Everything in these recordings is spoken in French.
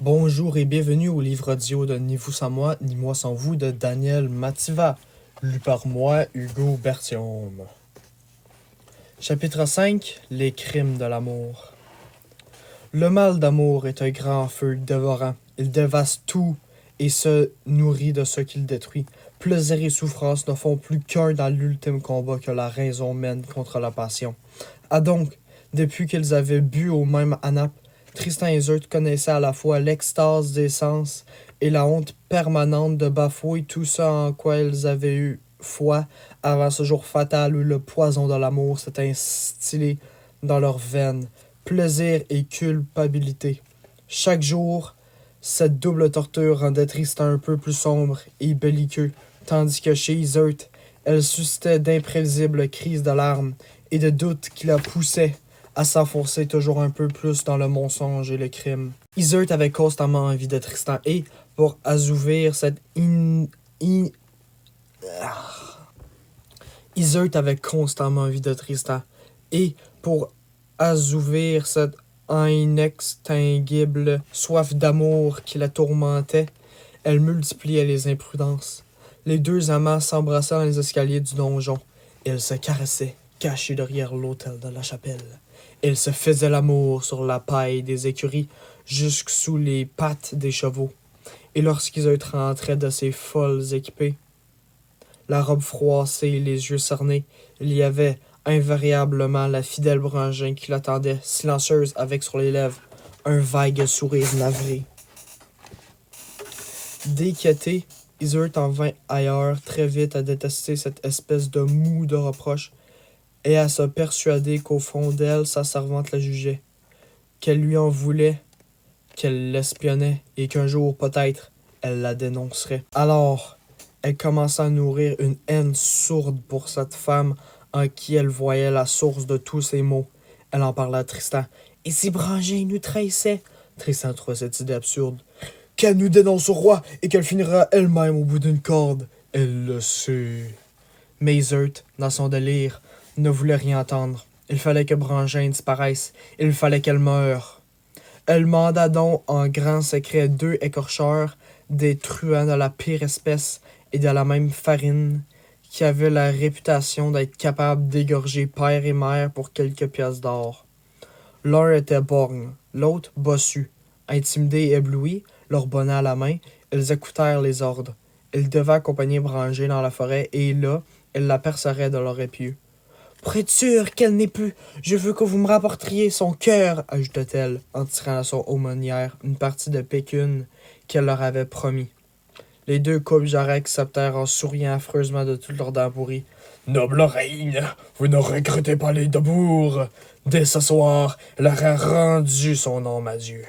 Bonjour et bienvenue au livre audio de Ni vous sans moi, ni moi sans vous de Daniel Mativa, lu par moi, Hugo Berthiaume. Chapitre 5 Les crimes de l'amour. Le mal d'amour est un grand feu dévorant. Il dévaste tout et se nourrit de ce qu'il détruit. Plaisir et souffrance ne font plus qu'un dans l'ultime combat que la raison mène contre la passion. Ah donc, depuis qu'ils avaient bu au même anape, Tristan et Iseult connaissaient à la fois l'extase des sens et la honte permanente de bafouer tout ce en quoi ils avaient eu foi avant ce jour fatal où le poison de l'amour s'est instillé dans leurs veines, plaisir et culpabilité. Chaque jour, cette double torture rendait Tristan un peu plus sombre et belliqueux, tandis que chez Iseult, elle suscitait d'imprévisibles crises de larmes et de doutes qui la poussaient à s'enfoncer toujours un peu plus dans le mensonge et le crime. Iseult avait constamment envie de Tristan et, pour assouvir cette Iseult avait constamment envie de Tristan et, pour assouvir cette inextinguible soif d'amour qui la tourmentait, elle multipliait les imprudences. Les deux amants s'embrassaient dans les escaliers du donjon. Ils se caressaient, cachés derrière l'autel de la chapelle. Ils se faisaient l'amour sur la paille des écuries, jusque sous les pattes des chevaux. Et lorsqu'Iseult rentrait de ses folles équipées, la robe froissée et les yeux cernés, il y avait invariablement la fidèle Brangin qui l'attendait, silencieuse avec sur les lèvres un vague sourire navré. Déquiétée, Iseult en vint ailleurs très vite à détester cette espèce de moue de reproche et à se persuader qu'au fond d'elle, sa servante la jugeait, qu'elle lui en voulait, qu'elle l'espionnait et qu'un jour, peut-être, elle la dénoncerait. Alors, elle commença à nourrir une haine sourde pour cette femme en qui elle voyait la source de tous ses maux. Elle en parla à Tristan. « Et si Brangin nous trahissait? » Tristan trouvait cette idée absurde. « Qu'elle nous dénonce au roi et qu'elle finira elle-même au bout d'une corde. Elle le sait. » Mais Iseult, dans son délire, ne voulait rien entendre. Il fallait que Brangin disparaisse. Il fallait qu'elle meure. Elle manda donc en grand secret 2 écorcheurs, des truands de la pire espèce et de la même farine, qui avaient la réputation d'être capables d'égorger père et mère pour quelques pièces d'or. L'un était borgne, l'autre bossu. Intimidés et éblouis, leur bonnet à la main, ils écoutèrent les ordres. Ils devaient accompagner Brangin dans la forêt et là, ils l'aperceraient de leur épieu. « Pour être sûr qu'elle n'est plus, je veux que vous me rapporteriez son cœur, ajouta-t-elle, en tirant à son aumônière une partie de pécune qu'elle leur avait promis. Les 2 couples jarrets acceptèrent en souriant affreusement de toutes leurs dents pourries. « Noble reine, vous ne regrettez pas les Debourg. Dès ce soir, elle aura rendu son âme à Dieu. »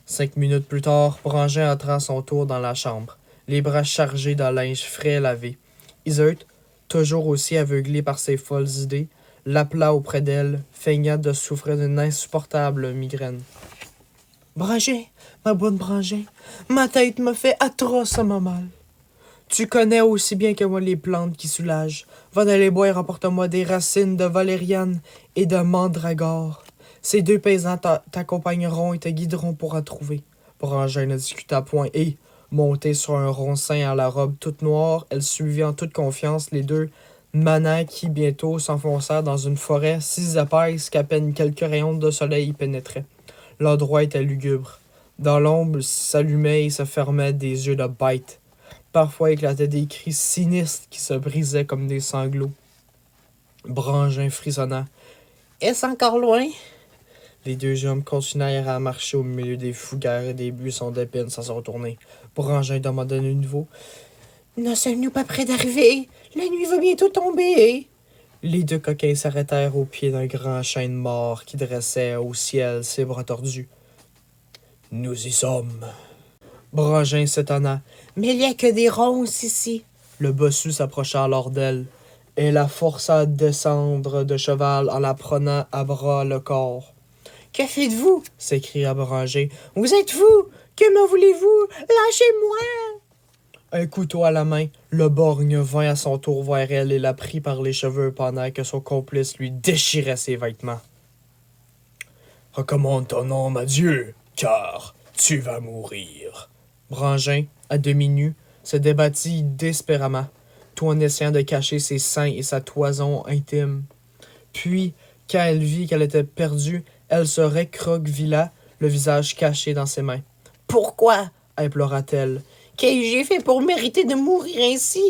5 minutes plus tard, Brangin entra à son tour dans la chambre, les bras chargés de linge frais lavé. Iseult, toujours aussi aveuglée par ses folles idées, l'appela auprès d'elle, feignant de souffrir d'une insupportable migraine. « Brangin, ma bonne Brangin, ma tête me fait atrocement mal. Tu connais aussi bien que moi les plantes qui soulagent. Va dans les bois et rapporte-moi des racines de valériane et de mandragore. Ces 2 paysans t'accompagneront et te guideront pour en trouver. » Brangin ne discuta point et, montée sur un rondin à la robe toute noire, elle suivit en toute confiance les 2 manants qui bientôt s'enfoncèrent dans une forêt si épaisse qu'à peine quelques rayons de soleil y pénétraient. L'endroit était lugubre. Dans l'ombre s'allumaient et se fermaient des yeux de bêtes. Parfois éclataient des cris sinistres qui se brisaient comme des sanglots. Brangin frissonna. « Est-ce encore loin? » Les 2 hommes continuèrent à marcher au milieu des fougères et des buissons d'épines sans se retourner. Brangin demanda de nouveau. « Ne sommes-nous pas près d'arriver? La nuit va bientôt tomber. » Les 2 coquins s'arrêtèrent au pied d'un grand chêne mort qui dressait au ciel ses bras tordus. « Nous y sommes. » Brangin s'étonna. « Mais il n'y a que des ronces ici. » Le bossu s'approcha alors d'elle et la força à descendre de cheval en la prenant à bras le corps. « Que faites-vous? » s'écria Brangin. « Vous êtes fou! Que me voulez-vous? Lâchez-moi! » Un couteau à la main, le borgne vint à son tour vers elle et la prit par les cheveux pendant que son complice lui déchirait ses vêtements. « Recommande ton âme à Dieu, car Tu vas mourir. Brangin, à demi nu, se débattit désespérément, tout en essayant de cacher ses seins et sa toison intime. Puis, quand elle vit qu'elle était perdue, elle se recroquevilla, le visage caché dans ses mains. « Pourquoi? » implora-t-elle. « Qu'ai-je fait pour mériter de mourir ainsi? »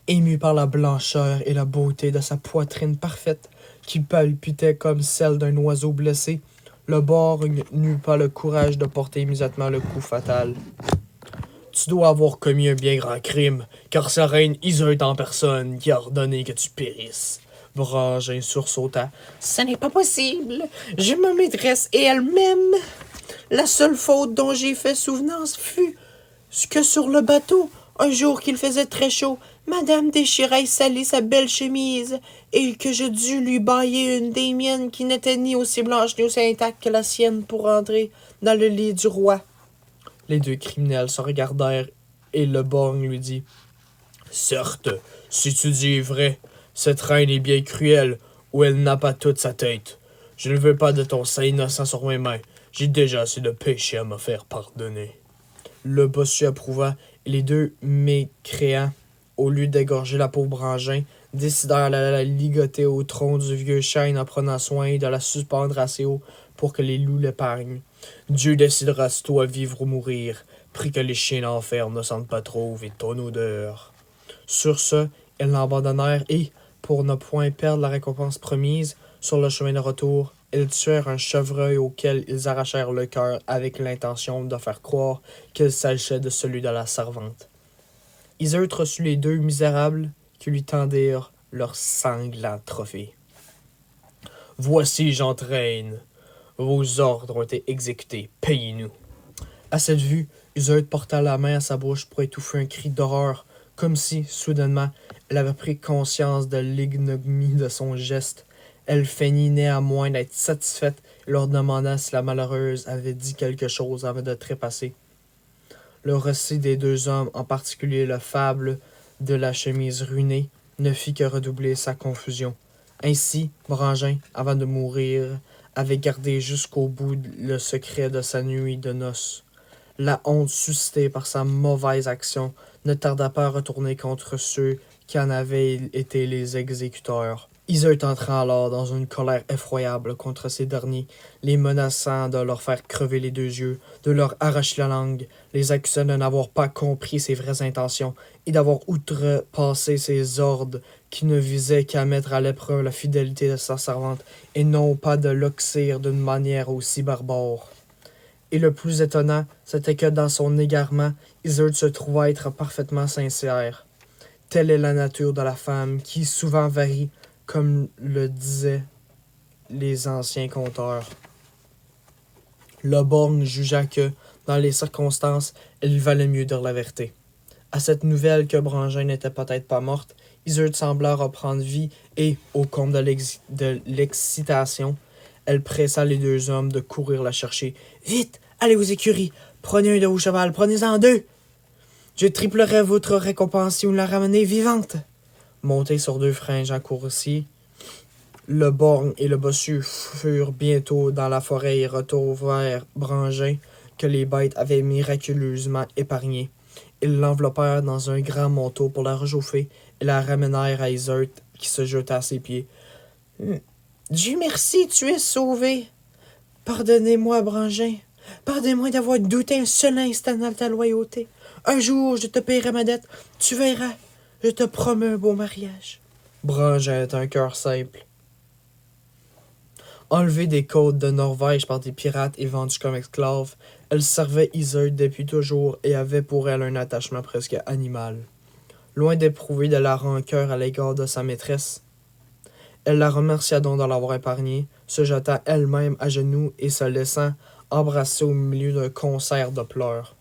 Émue par la blancheur et la beauté de sa poitrine parfaite, qui palpitait comme celle d'un oiseau blessé, le borgne n'eut pas le courage de porter immédiatement le coup fatal. « Tu dois avoir commis un bien grand crime, car c'est la reine Iseult en personne qui a ordonné que tu périsses. » Brangin sursauta. « Ce n'est pas possible. Je ma maîtresse et elle-même. La seule faute dont j'ai fait souvenance fut que sur le bateau, un jour qu'il faisait très chaud, Madame déchira et salit sa belle chemise, et que je dus lui bailler une des miennes qui n'était ni aussi blanche ni aussi intacte que la sienne pour entrer dans le lit du roi. » Les deux criminels se regardèrent, et le borgne lui dit « Certes, si tu dis vrai, cette reine est bien cruelle, ou elle n'a pas toute sa tête. Je ne veux pas de ton sang innocent sur mes mains. J'ai déjà assez de péchés à me faire pardonner. » Le bossu approuva, et les deux mécréants, au lieu d'égorger la pauvre Brangin, décidèrent de la ligoter au tronc du vieux chêne en prenant soin de la suspendre assez haut pour que les loups l'épargnent. Dieu décidera si toi vivre ou mourir, pris que les chiens d'enfer ne sentent pas trop et ton odeur. Sur ce, elles l'abandonnèrent et, pour ne point perdre la récompense promise, sur le chemin de retour, ils tuèrent un chevreuil auquel ils arrachèrent le cœur avec l'intention de faire croire qu'il s'agissait de celui de la servante. Iseult reçut les deux misérables qui lui tendirent leur sanglant trophée. « Voici, j'entraîne. Vos ordres ont été exécutés. Payez-nous. » À cette vue, Iseult porta la main à sa bouche pour étouffer un cri d'horreur, comme si, soudainement, elle avait pris conscience de l'ignominie de son geste. Elle feignit néanmoins d'être satisfaite et leur demanda si la malheureuse avait dit quelque chose avant de trépasser. Le récit des deux hommes, en particulier la fable de la chemise ruinée, ne fit que redoubler sa confusion. Ainsi, Brangin, avant de mourir, avait gardé jusqu'au bout le secret de sa nuit de noces. La honte suscitée par sa mauvaise action ne tarda pas à retourner contre ceux qui en avaient été les exécuteurs. Iseult entra alors dans une colère effroyable contre ces derniers, les menaçant de leur faire crever les deux yeux, de leur arracher la langue, les accusant de n'avoir pas compris ses vraies intentions et d'avoir outrepassé ses ordres qui ne visaient qu'à mettre à l'épreuve la fidélité de sa servante et non pas de l'oxyre d'une manière aussi barbare. Et le plus étonnant, c'était que dans son égarement, Iseult se trouva être parfaitement sincère. Telle est la nature de la femme qui souvent varie, comme le disaient les anciens conteurs. Le borgne jugea que, dans les circonstances, il valait mieux dire la vérité. À cette nouvelle que Brangin n'était peut-être pas morte, Iseult sembla reprendre vie et, au comble de l'excitation, elle pressa les deux hommes de courir la chercher. « Vite, allez aux écuries, prenez un de vos chevals, prenez-en deux. Je triplerai votre récompense si vous la ramenez vivante. » Montés sur deux fringants coursiers, le borgne et le bossu furent bientôt dans la forêt et retrouvèrent Brangin, que les bêtes avaient miraculeusement épargné. Ils l'enveloppèrent dans un grand manteau pour la réchauffer et la ramenèrent à Iseult, qui se jeta à ses pieds. « Dieu merci, tu es sauvé. Pardonnez-moi, Brangin. Pardonnez-moi d'avoir douté un seul instant de ta loyauté. Un jour, je te paierai ma dette. Tu verras. Je te promets un beau mariage. » Brangin est un cœur simple. Enlevée des côtes de Norvège par des pirates et vendue comme esclave, elle servait Iseult depuis toujours et avait pour elle un attachement presque animal. Loin d'éprouver de la rancœur à l'égard de sa maîtresse, elle la remercia donc de l'avoir épargnée, se jeta elle-même à genoux et se laissant embrasser au milieu d'un concert de pleurs.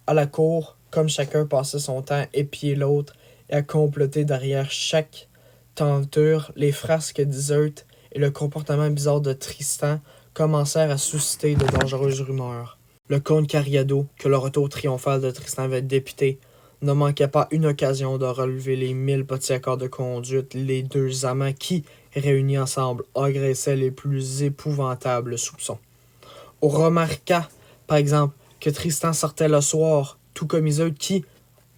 À la cour, comme chacun passait son temps à épier l'autre et à comploter derrière chaque tenture, les frasques d'Iseult et le comportement bizarre de Tristan commencèrent à susciter de dangereuses rumeurs. Le comte Cariado, que le retour triomphal de Tristan avait dépité, ne manquait pas une occasion de relever les 1000 petits accords de conduite les deux amants qui, réunis ensemble, agressaient les plus épouvantables soupçons. On remarqua, par exemple, que Tristan sortait le soir, tout comme Iseult qui,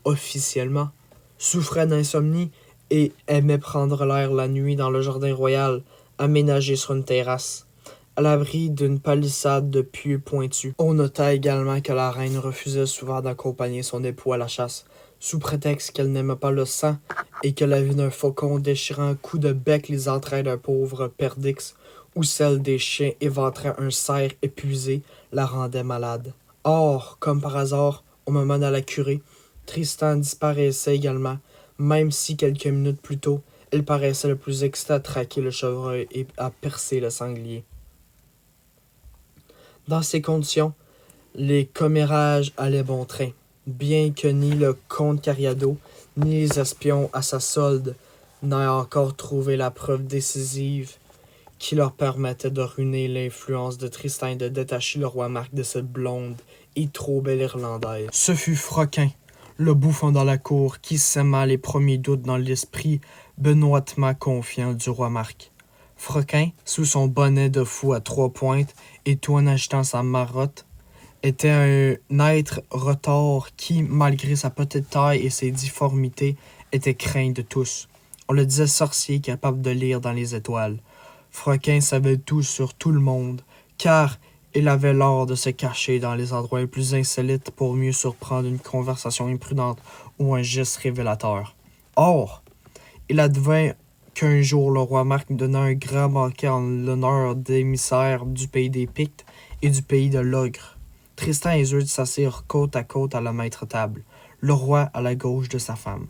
officiellement, souffrait d'insomnie et aimait prendre l'air la nuit dans le jardin royal, aménagé sur une terrasse, à l'abri d'une palissade de pieux pointus. On nota également que la reine refusait souvent d'accompagner son époux à la chasse, sous prétexte qu'elle n'aimait pas le sang et que la vue d'un faucon déchirant un coup de bec les entrailles d'un pauvre perdix ou celle des chiens éventrant un cerf épuisé la rendait malade. Or, comme par hasard, au moment de la curée, Tristan disparaissait également, même si quelques minutes plus tôt, il paraissait le plus excité à traquer le chevreuil et à percer le sanglier. Dans ces conditions, les commérages allaient bon train, bien que ni le comte Cariado, ni les espions à sa solde n'aient encore trouvé la preuve décisive qui leur permettait de ruiner l'influence de Tristan et de détacher le roi Marc de cette blonde et trop belle Irlandaise. Ce fut Froquin, le bouffon dans la cour, qui sema les premiers doutes dans l'esprit benoîtement confiant du roi Marc. Froquin, sous son bonnet de fou à 3 pointes et tout en agitant sa marotte, était un être retors qui, malgré sa petite taille et ses difformités, était craint de tous. On le disait sorcier capable de lire dans les étoiles. Froquin savait tout sur tout le monde, car il avait l'art de se cacher dans les endroits les plus insolites pour mieux surprendre une conversation imprudente ou un geste révélateur. Or, il advint qu'un jour le roi Marc donna un grand banquet en l'honneur d'émissaires du pays des Pictes et du pays de l'Ogre. Tristan et Iseult s'assirent côte à côte à la maître-table, le roi à la gauche de sa femme.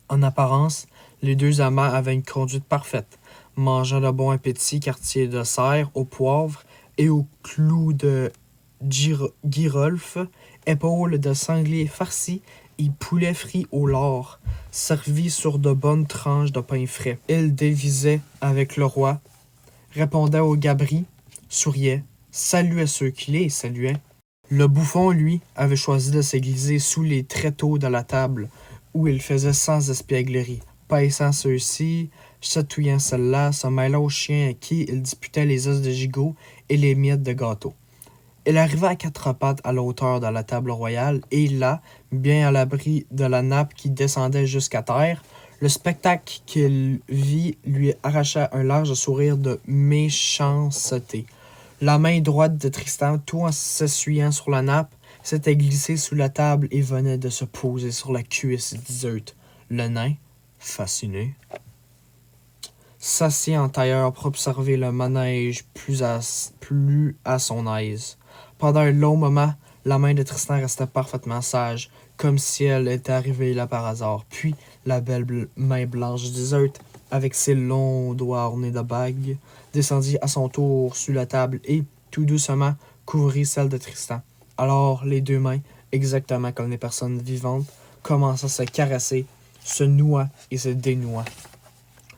En apparence, les deux amants avaient une conduite parfaite, mangeant de bons appétits quartiers de cerf au poivre et au clou de girolfe, épaules de sanglier farcies et poulet frit au lard, servis sur de bonnes tranches de pain frais. Ils dévisaient avec le roi, répondaient aux gabris, souriaient, saluaient ceux qui les saluaient. Le bouffon, lui, avait choisi de s'égliser sous les tréteaux de la table, où il faisait sans espièglerie, paissant ceux-ci, chatouillant ceux-là, se mêlant aux chiens à qui il disputait les os de gigot et les miettes de gâteau. Il arriva à 4 pattes à la hauteur de la table royale, et là, bien à l'abri de la nappe qui descendait jusqu'à terre, le spectacle qu'il vit lui arracha un large sourire de méchanceté. La main droite de Tristan, tout en s'essuyant sur la nappe, s'était glissée sous la table et venait de se poser sur la cuisse d'Iseult. Le nain, fasciné, s'assit en tailleur pour observer le manège plus à son aise. Pendant un long moment, la main de Tristan restait parfaitement sage, comme si elle était arrivée là par hasard. Puis, la belle main blanche d'Iseult, avec ses longs doigts ornés de bagues, descendit à son tour sur la table et, tout doucement, couvrit celle de Tristan. Alors, les deux mains, exactement comme des personnes vivantes, commençaient à se caresser, se nouant et se dénouant,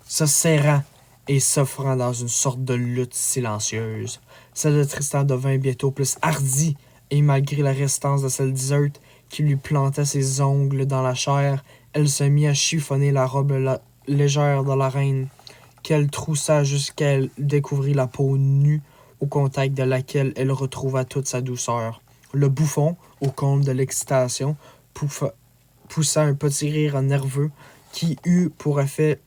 se serrant et s'offrant dans une sorte de lutte silencieuse. Celle de Tristan devint bientôt plus hardie, et malgré la résistance de celle d'Iseult, qui lui plantait ses ongles dans la chair, elle se mit à chiffonner la robe légère de la reine, qu'elle troussa jusqu'à découvrir la peau nue, au contact de laquelle elle retrouva toute sa douceur. Le bouffon, au comble de l'excitation, poussa un petit rire nerveux qui eut pour effet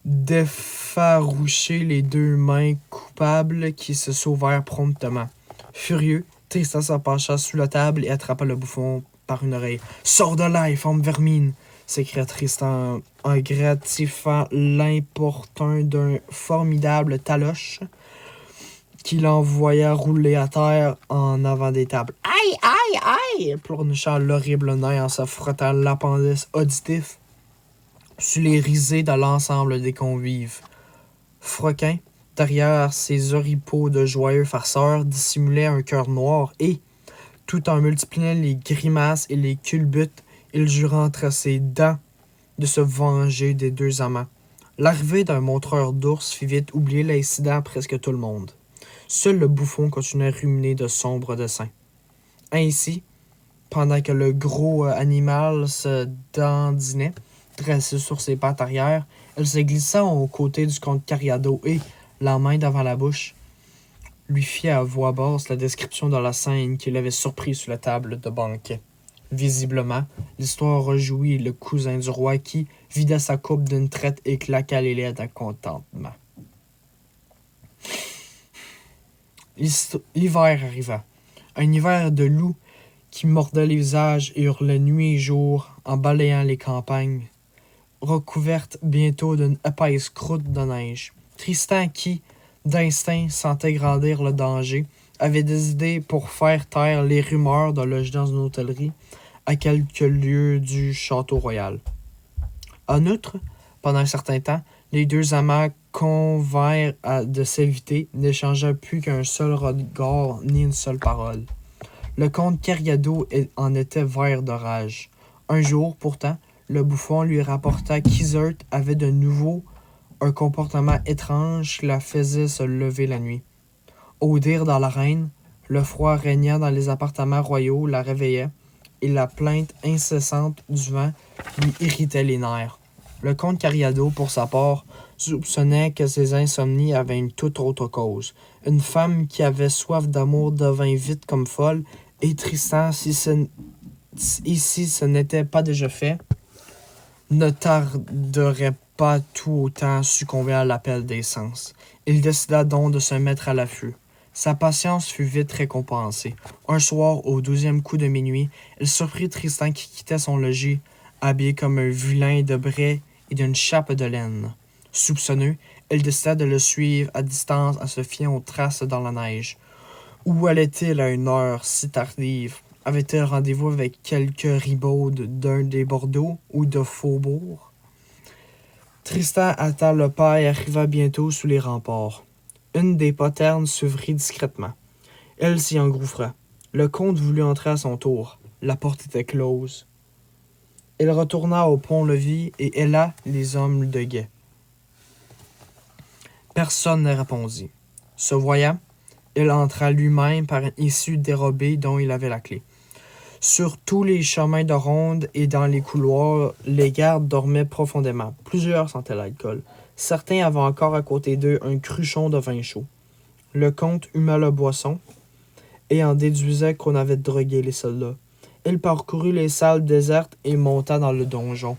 d'effaroucher les deux mains coupables qui se sauvèrent promptement. Furieux, Tristan se pencha sous la table et attrapa le bouffon par une oreille. « Sors de là, informe vermine !» s'écria Tristan en gratifiant l'importun d'un formidable taloche qui l'envoya rouler à terre en avant des tables. « Aïe, aïe, aïe !» pleurnicha l'horrible nain en se frottant l'appendice auditif sur les risées de l'ensemble des convives. Froquin, derrière ses oripeaux de joyeux farceurs, dissimulait un cœur noir et, tout en multipliant les grimaces et les culbutes, il jura entre ses dents de se venger des deux amants. L'arrivée d'un montreur d'ours fit vite oublier l'incident à presque tout le monde. Seul le bouffon continuait à ruminer de sombres desseins. Ainsi, pendant que le gros animal se dandinait, dressé sur ses pattes arrière, elle se glissa aux côtés du comte Cariado et, la main devant la bouche, lui fit à voix basse la description de la scène qui l'avait surpris sur la table de banquet. Visiblement, l'histoire réjouit le cousin du roi qui vida sa coupe d'une traite et claqua les lèvres d'un contentement. L'hiver arriva. Un hiver de loup qui mordait les visages et hurlait nuit et jour en balayant les campagnes, recouvertes bientôt d'une épaisse croûte de neige. Tristan qui, d'instinct, sentait grandir le danger, avait des idées pour faire taire les rumeurs de loger dans une hôtellerie à quelques lieues du château royal. En outre, pendant un certain temps, les deux amants convinrent de s'éviter, n'échangeant plus qu'un seul regard ni une seule parole. Le comte Cariado en était vert de rage. Un jour, pourtant, le bouffon lui rapporta qu'Iseult avait de nouveau un comportement étrange qui la faisait se lever la nuit. Au dire dans l'arène, le froid régnant dans les appartements royaux la réveillait, et la plainte incessante du vent lui irritait les nerfs. Le comte Cariado, pour sa part, soupçonnait que ses insomnies avaient une toute autre cause. Une femme qui avait soif d'amour devint vite comme folle, et Tristan, si ce n'était pas déjà fait, ne tarderait pas tout autant succomber à l'appel des sens. Il décida donc de se mettre à l'affût. Sa patience fut vite récompensée. Un soir, au 12e coup de minuit, il surprit Tristan qui quittait son logis, habillé comme un vilain de brais et d'une chape de laine. Soupçonneux, il décida de le suivre à distance en se fiant aux traces dans la neige. Où allait-il à une heure si tardive? Avait-il rendez-vous avec quelque ribaude d'un des Bordeaux ou de Faubourg? Tristan hâta le pas et arriva bientôt sous les remparts. Une des poternes s'ouvrit discrètement. Elle s'y engouffra. Le comte voulut entrer à son tour. La porte était close. Il retourna au pont-levis et héla les hommes de guet. Personne ne répondit. Se voyant, il entra lui-même par une issue dérobée dont il avait la clé. Sur tous les chemins de ronde et dans les couloirs, les gardes dormaient profondément. Plusieurs sentaient l'alcool. Certains avaient encore à côté d'eux un cruchon de vin chaud. Le comte huma la boisson et en déduisait qu'on avait drogué les soldats. Il parcourut les salles désertes et monta dans le donjon.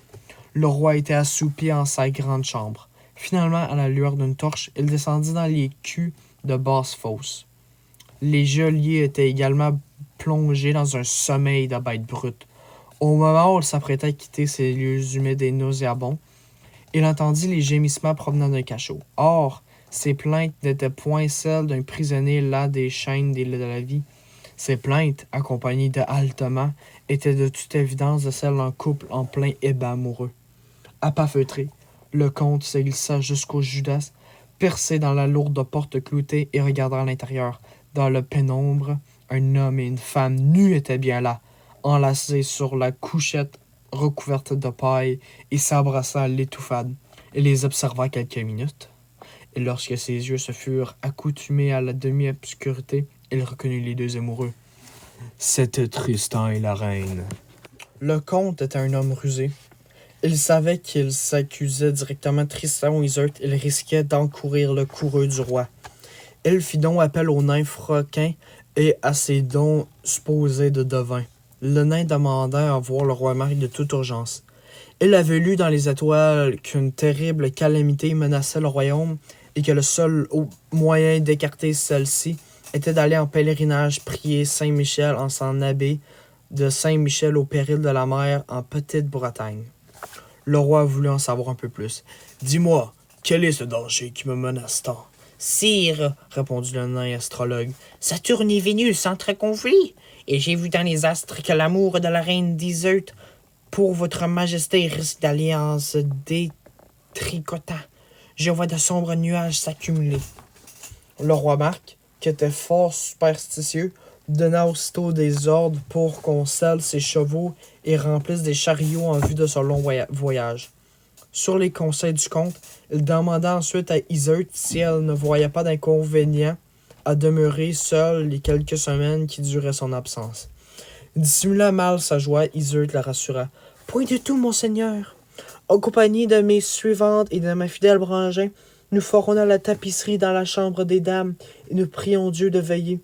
Le roi était assoupi en sa grande chambre. Finalement, à la lueur d'une torche, il descendit dans les culs de basse fosse. Les geôliers étaient également plongés dans un sommeil de bêtes brutes. Au moment où il s'apprêtait à quitter ces lieux humides et nauséabonds, il entendit les gémissements provenant d'un cachot. Or, ces plaintes n'étaient point celles d'un prisonnier las des chaînes de la vie. Ces plaintes, accompagnées de haletements, étaient de toute évidence de celles d'un couple en plein ébat amoureux. À pas feutré, le comte se glissa jusqu'au Judas, percé dans la lourde porte cloutée et regarda à l'intérieur. Dans la pénombre, un homme et une femme nus étaient bien là, enlacés sur la couchette recouverte de paille et s'embrassant à l'étouffade. Il les observa quelques minutes, et lorsque ses yeux se furent accoutumés à la demi-obscurité, il reconnut les deux amoureux. C'était Tristan et la reine. Le comte était un homme rusé. Il savait qu'il s'accusait directement Tristan ou Iseult, il risquait d'encourir le courroux du roi. Il fit donc appel au nain Froquin et à ses dons supposés de devin. Le nain demanda à voir le roi Marc de toute urgence. Il avait lu dans les étoiles qu'une terrible calamité menaçait le royaume et que le seul moyen d'écarter celle-ci était d'aller en pèlerinage prier Saint-Michel en son abbé de Saint-Michel au péril de la mer en Petite-Bretagne. Le roi voulut en savoir un peu plus. « Dis-moi, quel est ce danger qui me menace tant? » « Sire, répondit le nain astrologue, Saturne et Vénus entrent en conflit, et j'ai vu dans les astres que l'amour de la reine d'Iseult pour votre majesté risque d'aller en se détricotant. Je vois de sombres nuages s'accumuler. Le roi Marc, qui était fort superstitieux, donna aussitôt des ordres pour qu'on selle ses chevaux et remplisse des chariots en vue de ce long voyage. Sur les conseils du comte, il demanda ensuite à Iseult si elle ne voyait pas d'inconvénient à demeurer seule les quelques semaines qui duraient son absence. Dissimulant mal sa joie, Iseult la rassura. « Point du tout, monseigneur. En compagnie de mes suivantes et de ma fidèle Brangin, Nous ferons la tapisserie dans la chambre des dames, et nous prions Dieu de veiller. »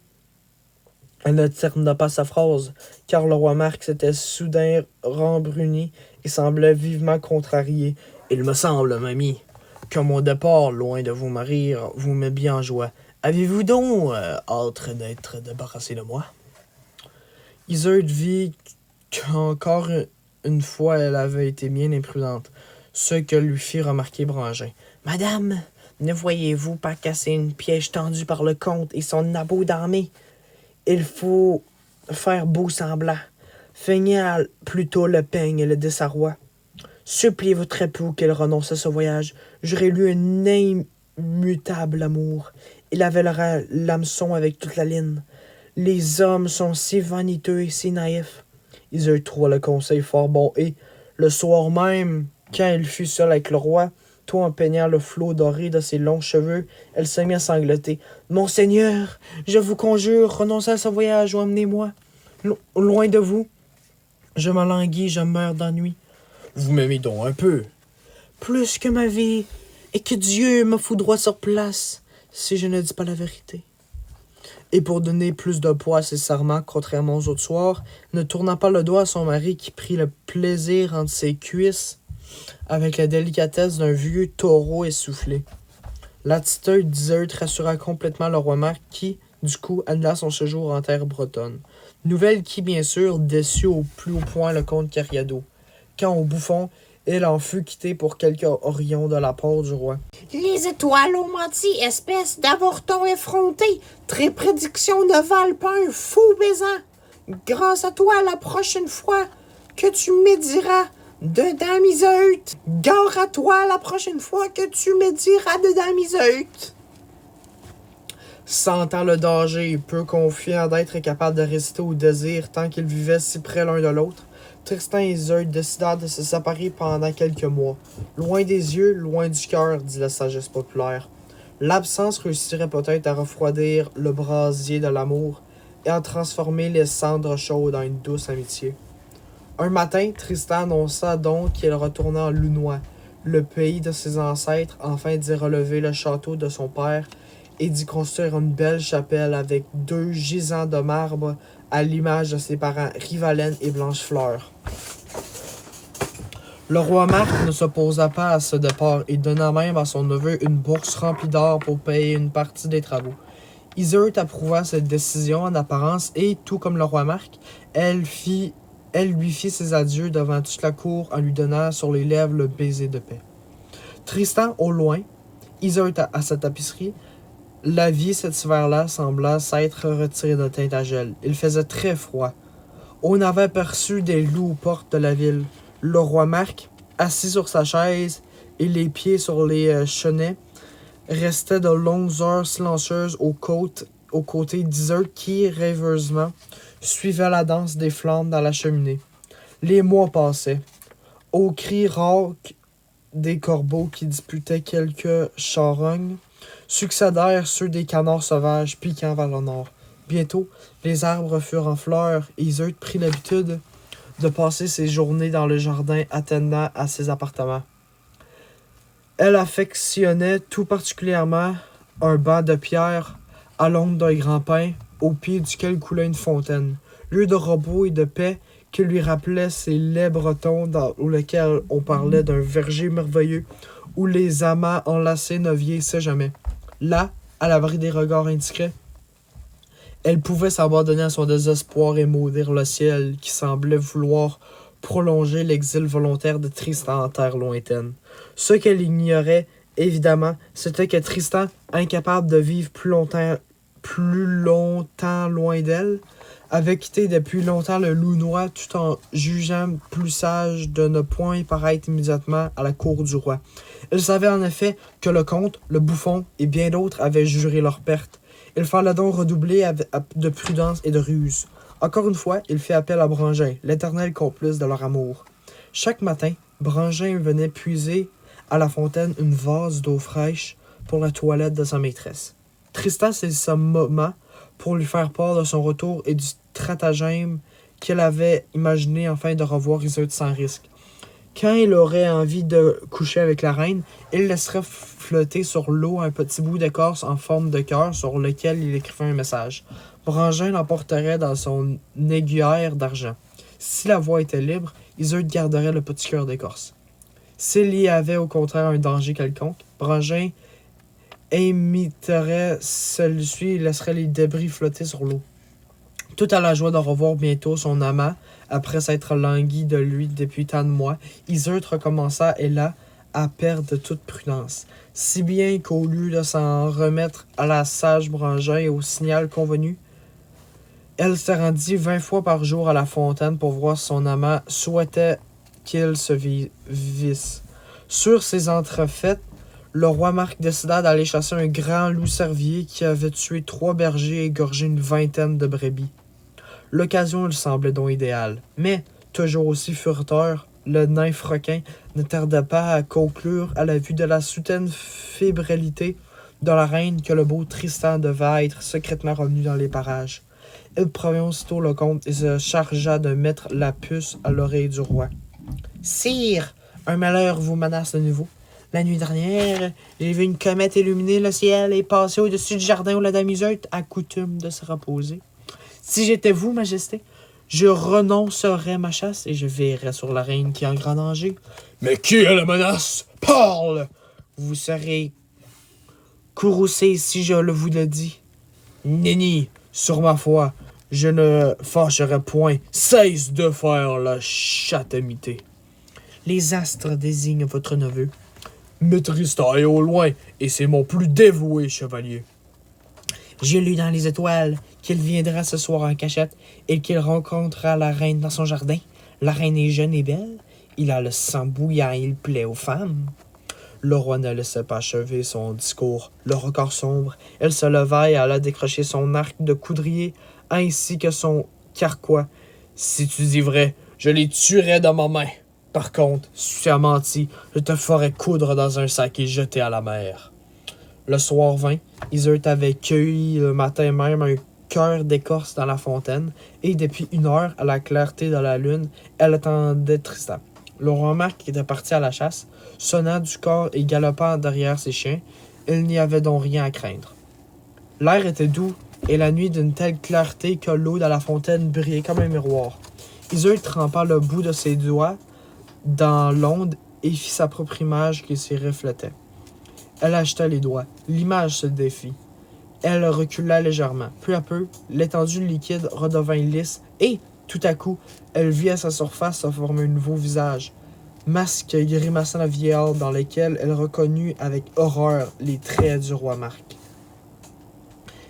Elle ne termina pas sa phrase, car le roi Marc s'était soudain rembruni et semblait vivement contrarié. « Il me semble, mamie, que mon départ, loin de vous marrir, vous met bien en joie. Avez-vous donc hâte d'être débarrassé de moi? » Iseult vit qu'encore une fois elle avait été bien imprudente, ce que lui fit remarquer Brangin. « Madame, ne voyez-vous pas casser une piège tendue par le comte et son abo d'armée? Il faut faire beau semblant. Feignez plutôt le peigne et le désarroi. Suppliez votre époux qu'il renonce à ce voyage. J'aurais lui un immutable amour. Il avèlera l'hameçon avec toute la ligne. Les hommes sont si vaniteux et si naïfs. » Iseult trouva le conseil fort bon et, le soir même, quand il fut seul avec le roi, tout en peignant le flot doré de ses longs cheveux, elle se mit à sangloter. « Monseigneur, je vous conjure, renoncez à ce voyage ou emmenez-moi. Loin de vous. Je m'alanguis, je meurs d'ennui. »« Vous m'aimez donc un peu. »« Plus que ma vie, et que Dieu me foudroie sur place, si je ne dis pas la vérité. » Et pour donner plus de poids à ses serments, contrairement aux autres soirs, ne tournant pas le doigt à son mari qui prit le plaisir entre ses cuisses avec la délicatesse d'un vieux taureau essoufflé. L'attitude d'Iseult rassura complètement le roi Marc qui, du coup, annula son séjour en terre bretonne. Nouvelle qui, bien sûr, déçut au plus haut point le comte Cariado. Quand, au bouffon, il en fut quitté pour quelques horions de la part du roi. « Les étoiles ont menti, espèce d'avorton effronté. Tes prédictions ne valent pas un fou baisan. Grâce à toi, la prochaine fois que tu médiras de Dame Iseult, gare à toi la prochaine fois que tu médiras de Dame Iseult. » Sentant le danger et peu confiant d'être capable de résister au désir tant qu'ils vivaient si près l'un de l'autre, Tristan et Iseult décidèrent de se séparer pendant quelques mois. Loin des yeux, loin du cœur, dit la sagesse populaire. L'absence réussirait peut-être à refroidir le brasier de l'amour et à transformer les cendres chaudes en une douce amitié. Un matin, Tristan annonça donc qu'il retournait en Launois, le pays de ses ancêtres, afin d'y relever le château de son père et d'y construire une belle chapelle avec 2 gisants de marbre à l'image de ses parents Rivalène et Blanchefleur. Le roi Marc ne s'opposa pas à ce départ et donna même à son neveu une bourse remplie d'or pour payer une partie des travaux. Iseult approuva cette décision en apparence et, tout comme le roi Marc, elle lui fit ses adieux devant toute la cour en lui donnant sur les lèvres le baiser de paix. Tristan, au loin, Iseult à sa tapisserie, la vie cet hiver-là sembla s'être retirée de Tintagel. Il faisait très froid. On avait aperçu des loups aux portes de la ville. Le roi Marc, assis sur sa chaise et les pieds sur les chenets, restait de longues heures silencieuses aux côtés d'Iseult qui, rêveusement, suivait la danse des flammes dans la cheminée. Les mois passaient. Aux cris rauques des corbeaux qui disputaient quelques charognes, succédèrent ceux des canards sauvages piquant vers le nord. Bientôt, les arbres furent en fleurs et Iseult prit l'habitude de passer ses journées dans le jardin attendant à ses appartements. Elle affectionnait tout particulièrement un banc de pierre à l'ombre d'un grand pin, au pied duquel coulait une fontaine, lieu de repos et de paix qui lui rappelait ces laits bretons dans lesquels on parlait d'un verger merveilleux où les amants enlacés ne vieillissaient jamais. Là, à l'abri des regards indiscrets, elle pouvait s'abandonner à son désespoir et maudire le ciel qui semblait vouloir prolonger l'exil volontaire de Tristan en terre lointaine. Ce qu'elle ignorait, évidemment, c'était que Tristan, incapable de vivre plus longtemps loin d'elle, avait quitté depuis longtemps le Launois tout en jugeant plus sage de ne point paraître immédiatement à la cour du roi. Elle savait en effet que le comte, le bouffon et bien d'autres avaient juré leur perte. Il fallait donc redoubler de prudence et de ruse. Encore une fois, il fit appel à Brangin, l'éternel complice de leur amour. Chaque matin, Brangin venait puiser à la fontaine une vase d'eau fraîche pour la toilette de sa maîtresse. Tristan saisit ce moment pour lui faire part de son retour et du stratagème qu'il avait imaginé afin de revoir Iseult sans risque. Quand il aurait envie de coucher avec la reine, il laisserait flotter sur l'eau un petit bout d'écorce en forme de cœur sur lequel il écrivait un message. Brangin l'emporterait dans son aiguillère d'argent. Si la voie était libre, Iseult garderait le petit cœur d'écorce. S'il y avait au contraire un danger quelconque, Brangin imiterait celui-ci et laisserait les débris flotter sur l'eau. Tout à la joie de revoir bientôt son amant, après s'être langui de lui depuis tant de mois, Iseult recommença, et là, à perdre toute prudence. Si bien qu'au lieu de s'en remettre à la sage Brangin et au signal convenu, elle se rendit 20 fois par jour à la fontaine pour voir si son amant souhaitait qu'il se visse. Sur ces entrefaites, le roi Marc décida d'aller chasser un grand loup-cervier qui avait tué 3 bergers et égorgé une vingtaine de brebis. L'occasion lui semblait donc idéale, mais, toujours aussi furteur, le nain requin ne tarda pas à conclure à la vue de la soudaine fébrilité de la reine que le beau Tristan devait être secrètement revenu dans les parages. Il prévint aussitôt le comte et se chargea de mettre la puce à l'oreille du roi. « Sire, un malheur vous menace de nouveau. La nuit dernière, j'ai vu une comète illuminer le ciel et passer au-dessus du jardin où la dame Iseult a coutume de se reposer. Si j'étais vous, majesté, je renoncerais ma chasse et je veillerais sur la reine qui est en grand danger. Mais qui est la menace? Parle! Vous serez courroucé si je le vous le dis. Nenni, sur ma foi, je ne fâcherai point. Cesse de faire la chatamité. Les astres désignent votre neveu. Mais Tristan est au loin, et c'est mon plus dévoué chevalier. J'ai lu dans les étoiles qu'il viendra ce soir en cachette et qu'il rencontrera la reine dans son jardin. La reine est jeune et belle. Il a le sang bouillant et il plaît aux femmes. Le roi ne laissait pas achever son discours. Le regard sombre, elle se leva et alla décrocher son arc de coudrier ainsi que son carquois. Si tu dis vrai, je les tuerais de ma main. Par contre, si tu as menti, je te ferai coudre dans un sac et jeter à la mer. Le soir vint, Iseult avait cueilli le matin même un cœur d'écorce dans la fontaine, et depuis 1 heure, à la clarté de la lune, elle attendait Tristan. Le roi Marc, qui était parti à la chasse, sonna du corps et galopant derrière ses chiens. Il n'y avait donc rien à craindre. L'air était doux, et la nuit d'une telle clarté que l'eau de la fontaine brillait comme un miroir. Iseult trempa le bout de ses doigts dans l'onde et fit sa propre image qui s'y reflétait. Elle agita les doigts. L'image se défit. Elle recula légèrement. Peu à peu, l'étendue liquide redevint lisse et, tout à coup, elle vit à sa surface se former un nouveau visage. Masque grimaçant la vieillard dans lequel elle reconnut avec horreur les traits du roi Marc.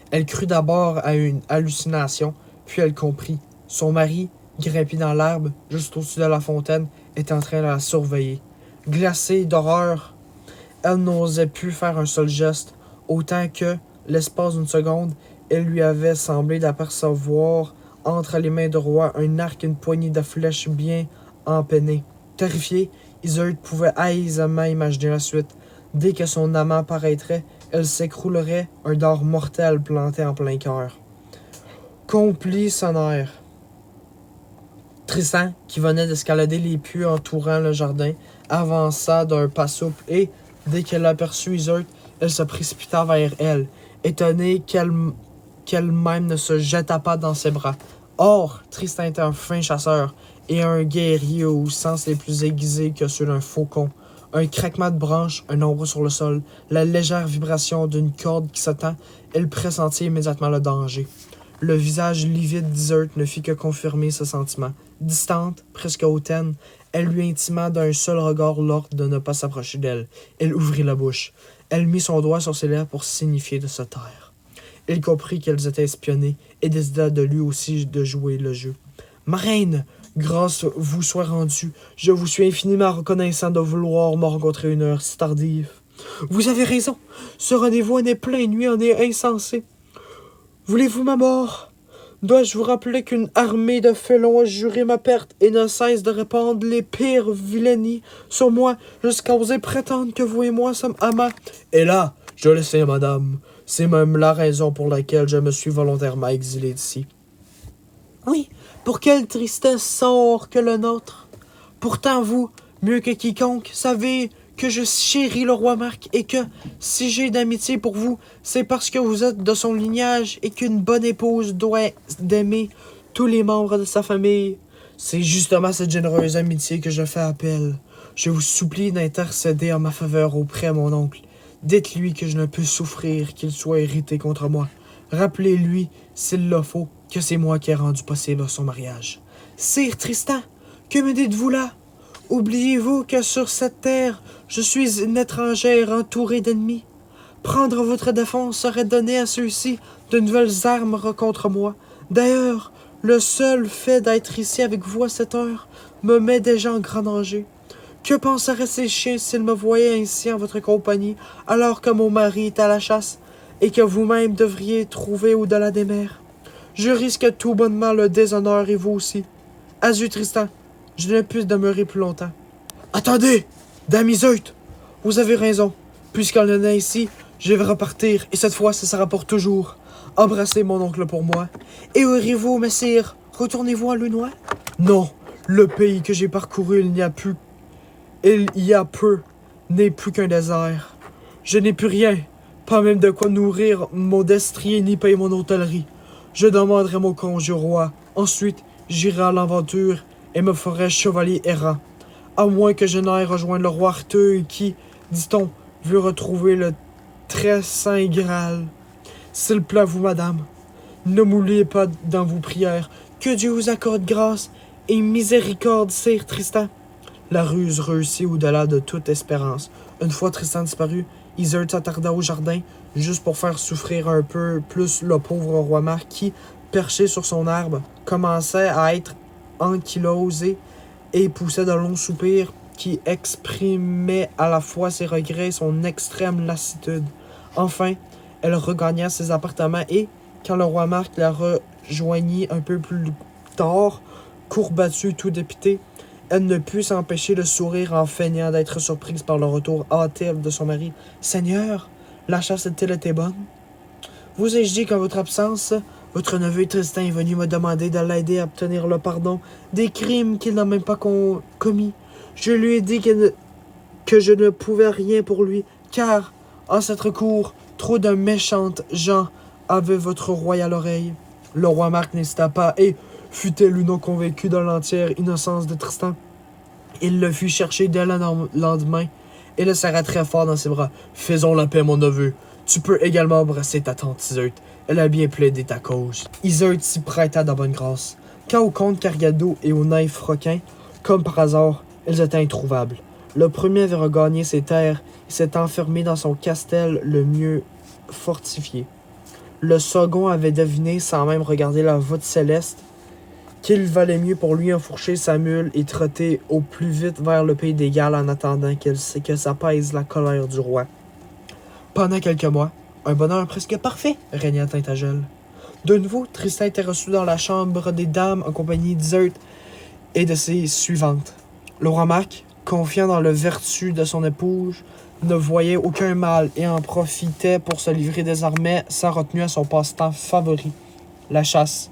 Elle crut d'abord à une hallucination, puis elle comprit. Son mari, grimpé dans l'arbre, juste au-dessus de la fontaine, était en train de la surveiller. Glacée d'horreur, elle n'osait plus faire un seul geste, autant que, l'espace d'une seconde, elle lui avait semblé d'apercevoir entre les mains du roi un arc et une poignée de flèches bien empennées. Terrifiée, Iseult pouvait aisément imaginer la suite. Dès que son amant paraîtrait, elle s'écroulerait, un dard mortel planté en plein cœur. Complis sonnèrent. Tristan, qui venait d'escalader les puits entourant le jardin, avança d'un pas souple et, dès qu'elle aperçut Iseult, elle se précipita vers elle, étonnée qu'elle-même ne se jeta pas dans ses bras. Or, Tristan était un fin chasseur et un guerrier aux sens les plus aiguisés que ceux d'un faucon. Un craquement de branches, un ombre sur le sol, la légère vibration d'une corde qui s'attend, elle pressentit immédiatement le danger. Le visage livide d'Iseult ne fit que confirmer ce sentiment. Distante, presque hautaine, elle lui intima d'un seul regard l'ordre de ne pas s'approcher d'elle. Elle ouvrit la bouche. Elle mit son doigt sur ses lèvres pour signifier de se taire. Il comprit qu'elles étaient espionnées et décida de lui aussi de jouer le jeu. « Ma reine, grâce vous soit rendue. Je vous suis infiniment reconnaissant de vouloir me rencontrer une heure si tardive. Vous avez raison. Ce rendez-vous en est plein nuit, en est insensé. Voulez-vous ma mort? Dois-je vous rappeler qu'une armée de félons a juré ma perte et ne cesse de répandre les pires vilainies sur moi jusqu'à oser prétendre que vous et moi sommes amants? Et là, je le sais, madame, c'est même la raison pour laquelle je me suis volontairement exilé d'ici. Oui, pour quelle tristesse sort que le nôtre? Pourtant vous, mieux que quiconque, savez que je chéris le roi Marc et que, si j'ai d'amitié pour vous, c'est parce que vous êtes de son lignage et qu'une bonne épouse doit d'aimer tous les membres de sa famille. C'est justement cette généreuse amitié que je fais appel. Je vous supplie d'intercéder en ma faveur auprès de mon oncle. Dites-lui que je ne peux souffrir qu'il soit irrité contre moi. Rappelez-lui, s'il le faut, que c'est moi qui ai rendu possible son mariage. Sire Tristan, que me dites-vous là? Oubliez-vous que sur cette terre, je suis une étrangère entourée d'ennemis? Prendre votre défense serait donner à ceux-ci de nouvelles armes contre moi. D'ailleurs, le seul fait d'être ici avec vous à cette heure me met déjà en grand danger. Que penseraient ces chiens s'ils me voyaient ainsi en votre compagnie, alors que mon mari est à la chasse, et que vous-même devriez trouver au-delà des mers? Je risque tout bonnement le déshonneur et vous aussi. Adieu, Tristan. Je ne puis demeurer plus longtemps. Attendez, Dame Iseult, vous avez raison. Puisqu'on en est ici, je vais repartir, et cette fois, ça sera pour toujours. Embrassez mon oncle pour moi. Et aurez-vous, messire, retournez-vous à Lunois? Non, le pays que j'ai parcouru, il y a peu, n'est plus qu'un désert. Je n'ai plus rien, pas même de quoi nourrir mon destrier ni payer mon hôtellerie. Je demanderai mon congé au roi. Ensuite, j'irai à l'aventure et me ferai chevalier errant. À moins que je n'aille rejoindre le roi Arthur qui, dit-on, veut retrouver le très saint Graal. S'il plaît à vous, madame, ne m'oubliez pas dans vos prières. Que Dieu vous accorde grâce et miséricorde, sire Tristan. La ruse réussit au-delà de toute espérance. Une fois Tristan disparu, Iseult s'attarda au jardin, juste pour faire souffrir un peu plus le pauvre roi Marc qui, perché sur son arbre, commençait à être ankylosé et poussait de longs soupirs qui exprimaient à la fois ses regrets et son extrême lassitude. Enfin, elle regagna ses appartements et, quand le roi Marc la rejoignit un peu plus tard, courbatue, tout dépité, elle ne put s'empêcher de sourire en feignant d'être surprise par le retour hâtif de son mari. « Seigneur, la chasse a-t-elle été bonne? Vous ai-je dit qu'en votre absence, votre neveu Tristan est venu me demander de l'aider à obtenir le pardon des crimes qu'il n'a même pas commis. Je lui ai dit que je ne pouvais rien pour lui, car, en cette cour, trop de méchantes gens avaient votre royale oreille. » Le roi Marc n'hésita pas et, fut-elle ou non convaincu de l'entière innocence de Tristan, il le fut chercher dès le lendemain et le serra très fort dans ses bras. « Faisons la paix, mon neveu. Tu peux également embrasser ta tante Iseult. Elle a bien plaidé ta cause. » Iseult s'y prêta de bonne grâce. Quant au comte Cargado et au naïf Froquin, comme par hasard, ils étaient introuvables. Le premier avait regagné ses terres et s'était enfermé dans son castel le mieux fortifié. Le second avait deviné, sans même regarder la voûte céleste, qu'il valait mieux pour lui enfourcher sa mule et trotter au plus vite vers le pays des Galles en attendant que s'apaise la colère du roi. Pendant quelques mois, un bonheur presque parfait régnait à Tintagel. De nouveau, Tristan était reçu dans la chambre des dames en compagnie d'Iseult et de ses suivantes. Le roi Marc, confiant dans le vertu de son épouse, ne voyait aucun mal et en profitait pour se livrer désormais sans retenue à son passe-temps favori, la chasse.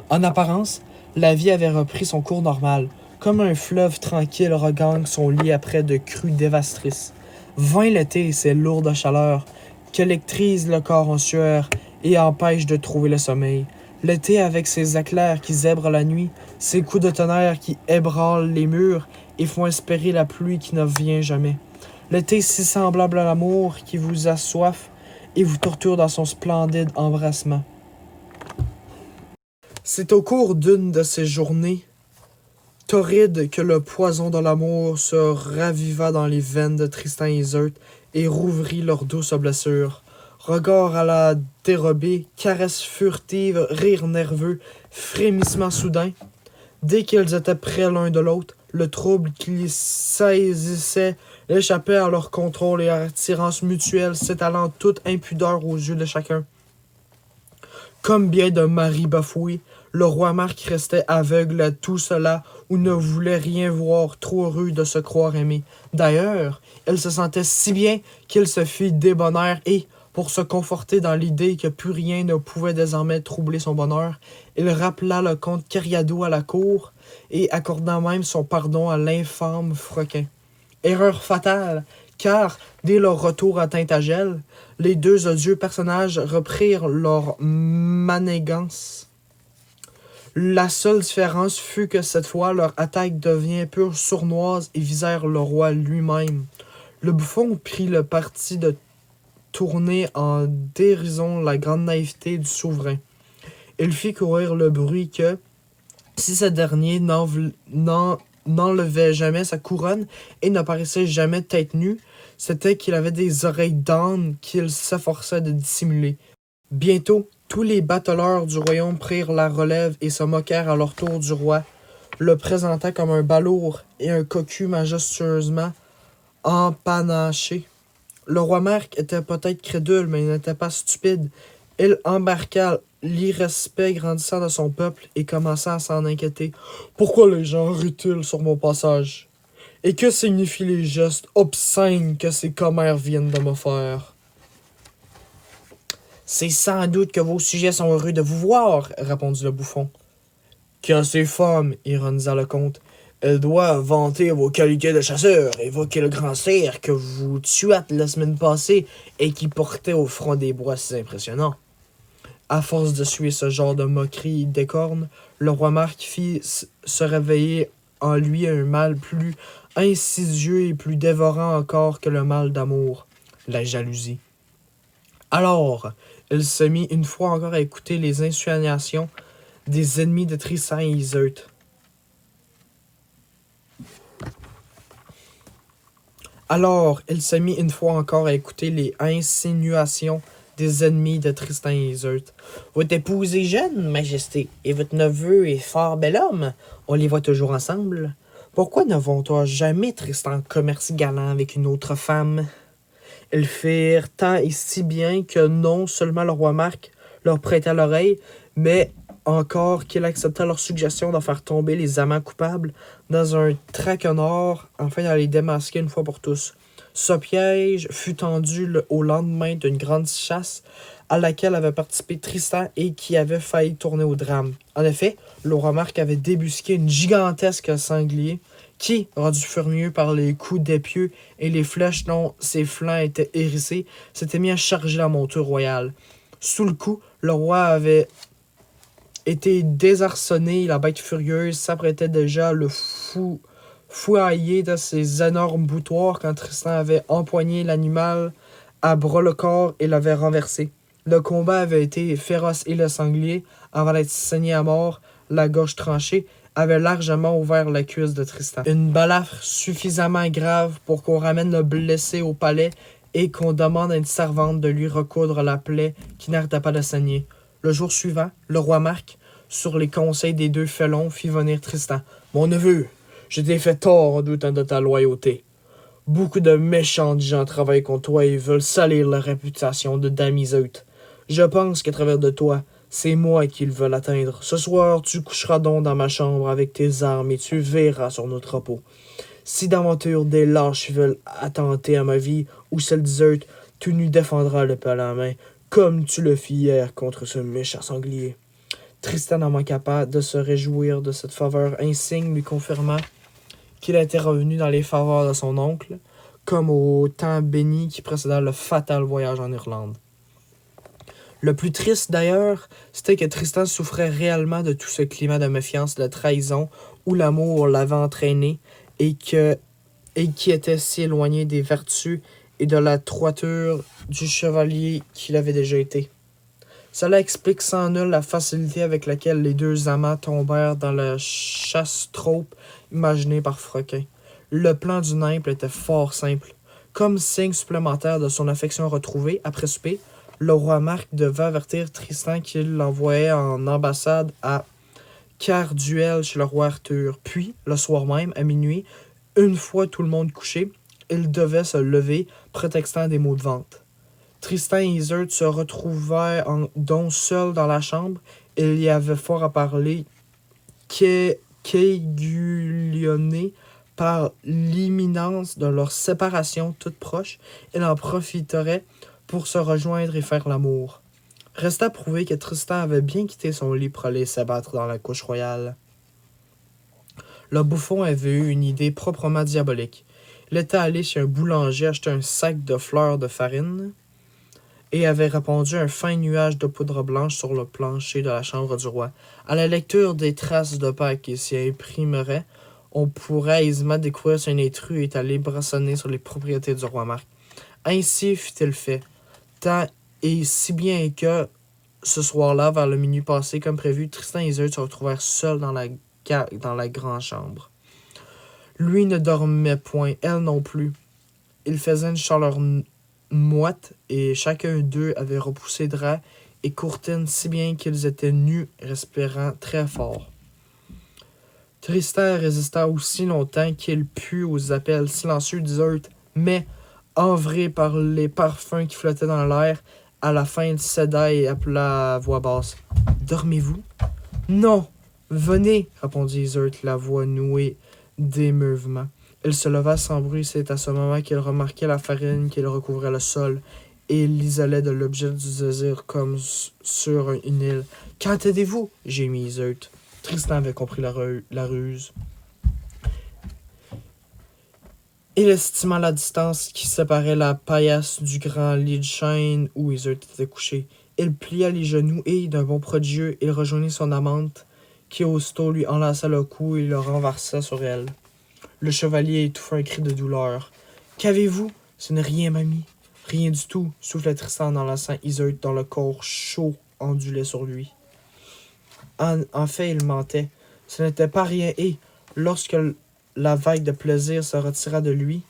En apparence, la vie avait repris son cours normal, comme un fleuve tranquille regagne son lit après de crues dévastatrices. Vint l'été et ses lourdes chaleurs, qu'électrisent le corps en sueur et empêchent de trouver le sommeil. L'été avec ses éclairs qui zèbrent la nuit, ses coups de tonnerre qui ébranlent les murs et font espérer la pluie qui ne vient jamais. L'été si semblable à l'amour qui vous assoiffe et vous torture dans son splendide embrassement. C'est au cours d'une de ces journées torrides que le poison de l'amour se raviva dans les veines de Tristan et Iseult et rouvrit leurs douces blessures. Regard à la dérobée, caresses furtives, rires nerveux, frémissements soudains. Dès qu'ils étaient près l'un de l'autre, le trouble qui les saisissait échappait à leur contrôle et à attirance mutuelle, s'étalant toute impudeur aux yeux de chacun. Comme bien d'un mari bafoué, le roi Marc restait aveugle à tout cela ou ne voulait rien voir, trop heureux de se croire aimé. D'ailleurs, il se sentait si bien qu'il se fit débonnaire et, Pour se conforter dans l'idée que plus rien ne pouvait désormais troubler son bonheur, il rappela le comte Cariado à la cour et accorda même son pardon à l'infâme Froquin. Erreur fatale, car, dès leur retour à Tintagel, les deux odieux personnages reprirent leur manigance. La seule différence fut que cette fois, leur attaque devint pure sournoise et visèrent le roi lui-même. Le bouffon prit le parti de tourner en dérision la grande naïveté du souverain. Il fit courir le bruit que, si ce dernier n'enlevait jamais sa couronne et n'apparaissait jamais tête nue, c'était qu'il avait des oreilles d'âne qu'il s'efforçait de dissimuler. Bientôt, tous les bateleurs du royaume prirent la relève et se moquèrent à leur tour du roi, le présentant comme un balourd et un cocu majestueusement empanaché. Le roi Marc était peut-être crédule, mais il n'était pas stupide. Il embarqua l'irrespect grandissant de son peuple et commença à s'en inquiéter. Pourquoi les gens rient-ils sur mon passage? Et que signifient les gestes obscènes que ces commères viennent de me faire? C'est sans doute que vos sujets sont heureux de vous voir, répondit le bouffon. Que ces femmes, ironisa le comte, elles doivent vanter vos qualités de chasseur, évoquer le grand cerf que vous tuâtes la semaine passée et qui portait au front des bois si impressionnants. À force de suivre ce genre de moquerie d'écorne, le roi Marc fit se réveiller en lui un mal plus insidieux et plus dévorant encore que le mal d'amour, la jalousie. Alors, il se mit une fois encore à écouter les insinuations des ennemis de Tristan et Iseult. Alors, il se mit une fois encore à écouter les insinuations des ennemis de Tristan et Iseult. Votre épouse est jeune, majesté, et votre neveu est fort bel homme. On les voit toujours ensemble. Pourquoi ne vont-on jamais Tristan commerce galant avec une autre femme? Ils firent tant et si bien que non seulement le roi Marc leur prêta l'oreille, mais encore qu'il accepta leur suggestion d'en faire tomber les amants coupables dans un traquenard afin de les démasquer une fois pour tous. Ce piège fut tendu au lendemain d'une grande chasse à laquelle avait participé Tristan et qui avait failli tourner au drame. En effet, le roi Marc avait débusqué une gigantesque sanglier qui, rendu furieux par les coups d'épieu et les flèches dont ses flancs étaient hérissés, s'était mis à charger la monture royale. Sous le coup, le roi avait été désarçonné et la bête furieuse s'apprêtait déjà à le fouailler de ses énormes boutoirs quand Tristan avait empoigné l'animal à bras le corps et l'avait renversé. Le combat avait été féroce et le sanglier, avant d'être saigné à mort, la gorge tranchée, avait largement ouvert la cuisse de Tristan. Une balafre suffisamment grave pour qu'on ramène le blessé au palais et qu'on demande à une servante de lui recoudre la plaie qui n'arrêtait pas de saigner. Le jour suivant, le roi Marc, sur les conseils des deux felons, fit venir Tristan. « Mon neveu, je t'ai fait tort en doutant de ta loyauté. Beaucoup de méchants gens travaillent contre toi et veulent salir la réputation de Dame Iseult. Je pense qu'à travers de toi, c'est moi qu'ils veulent atteindre. Ce soir, tu coucheras donc dans ma chambre avec tes armes et tu veilleras sur nos troupeaux. Si d'aventure des lâches veulent attenter à ma vie ou celle d'Iseult, tu nous défendras le peu à la main, comme tu le fis hier contre ce méchant sanglier. » Tristan n'en manqua pas de se réjouir de cette faveur insigne, lui confirmant qu'il était revenu dans les faveurs de son oncle, comme au temps béni qui précéda le fatal voyage en Irlande. Le plus triste d'ailleurs, c'était que Tristan souffrait réellement de tout ce climat de méfiance, de trahison où l'amour l'avait entraîné et qui était si éloigné des vertus et de la droiture du chevalier qu'il avait déjà été. Cela explique sans nul la facilité avec laquelle les deux amants tombèrent dans la chasse-traupe imaginée par Froquin. Le plan du nimble était fort simple. Comme signe supplémentaire de son affection retrouvée, après souper, le roi Marc devait avertir Tristan qu'il l'envoyait en ambassade à Carduel chez le roi Arthur. Puis, le soir même, à minuit, une fois tout le monde couché, il devait se lever, prétextant des maux de ventre. Tristan et Iseult se retrouvaient donc seuls dans la chambre, et il y avait fort à parler, qu'aiguillonnés par l'imminence de leur séparation toute proche, il en profiterait pour se rejoindre et faire l'amour. Restait à prouver que Tristan avait bien quitté son lit pour aller s'abattre dans la couche royale. Le bouffon avait eu une idée proprement diabolique. Il était allé chez un boulanger acheter un sac de fleurs de farine et avait répandu un fin nuage de poudre blanche sur le plancher de la chambre du roi. À la lecture des traces de pas qui s'y imprimeraient, on pourrait aisément découvrir si un intrus est allé brassonner sur les propriétés du roi Marc. Ainsi fut-il fait, tant et si bien que, ce soir-là, vers le minuit passé, comme prévu, Tristan et Isolde se retrouvèrent seuls dans la grande chambre. Lui ne dormait point, elle non plus. Il faisait une chaleur moite, et chacun d'eux avait repoussé draps et courtines si bien qu'ils étaient nus, respirant très fort. Tristan résista aussi longtemps qu'il put aux appels silencieux d'Isolde, mais, envré par les parfums qui flottaient dans l'air, à la fin il céda et appela à voix basse. « Dormez-vous? »« Non! Venez! » répondit Isolde, la voix nouée d'émeuvement. Il se leva sans bruit, c'est à ce moment qu'il remarquait la farine qui recouvrait le sol et l'isolait de l'objet du désir comme sur une île. « Qu'entendez-vous? » gémit Isolde. Tristan avait compris la ruse. Il estima la distance qui séparait la paillasse du grand lit de chêne où Isolde était couché. Il plia les genoux et, d'un bond prodigieux, il rejoignit son amante, qui aussitôt lui enlaça le cou et le renversa sur elle. Le chevalier étouffa un cri de douleur. « Qu'avez-vous? Ce n'est rien, mamie. Rien du tout, souffla Tristan en enlaçant Isolde dont le corps chaud ondulait sur lui. En fait, il mentait. Ce n'était pas rien et, lorsque la vague de plaisir se retira de lui,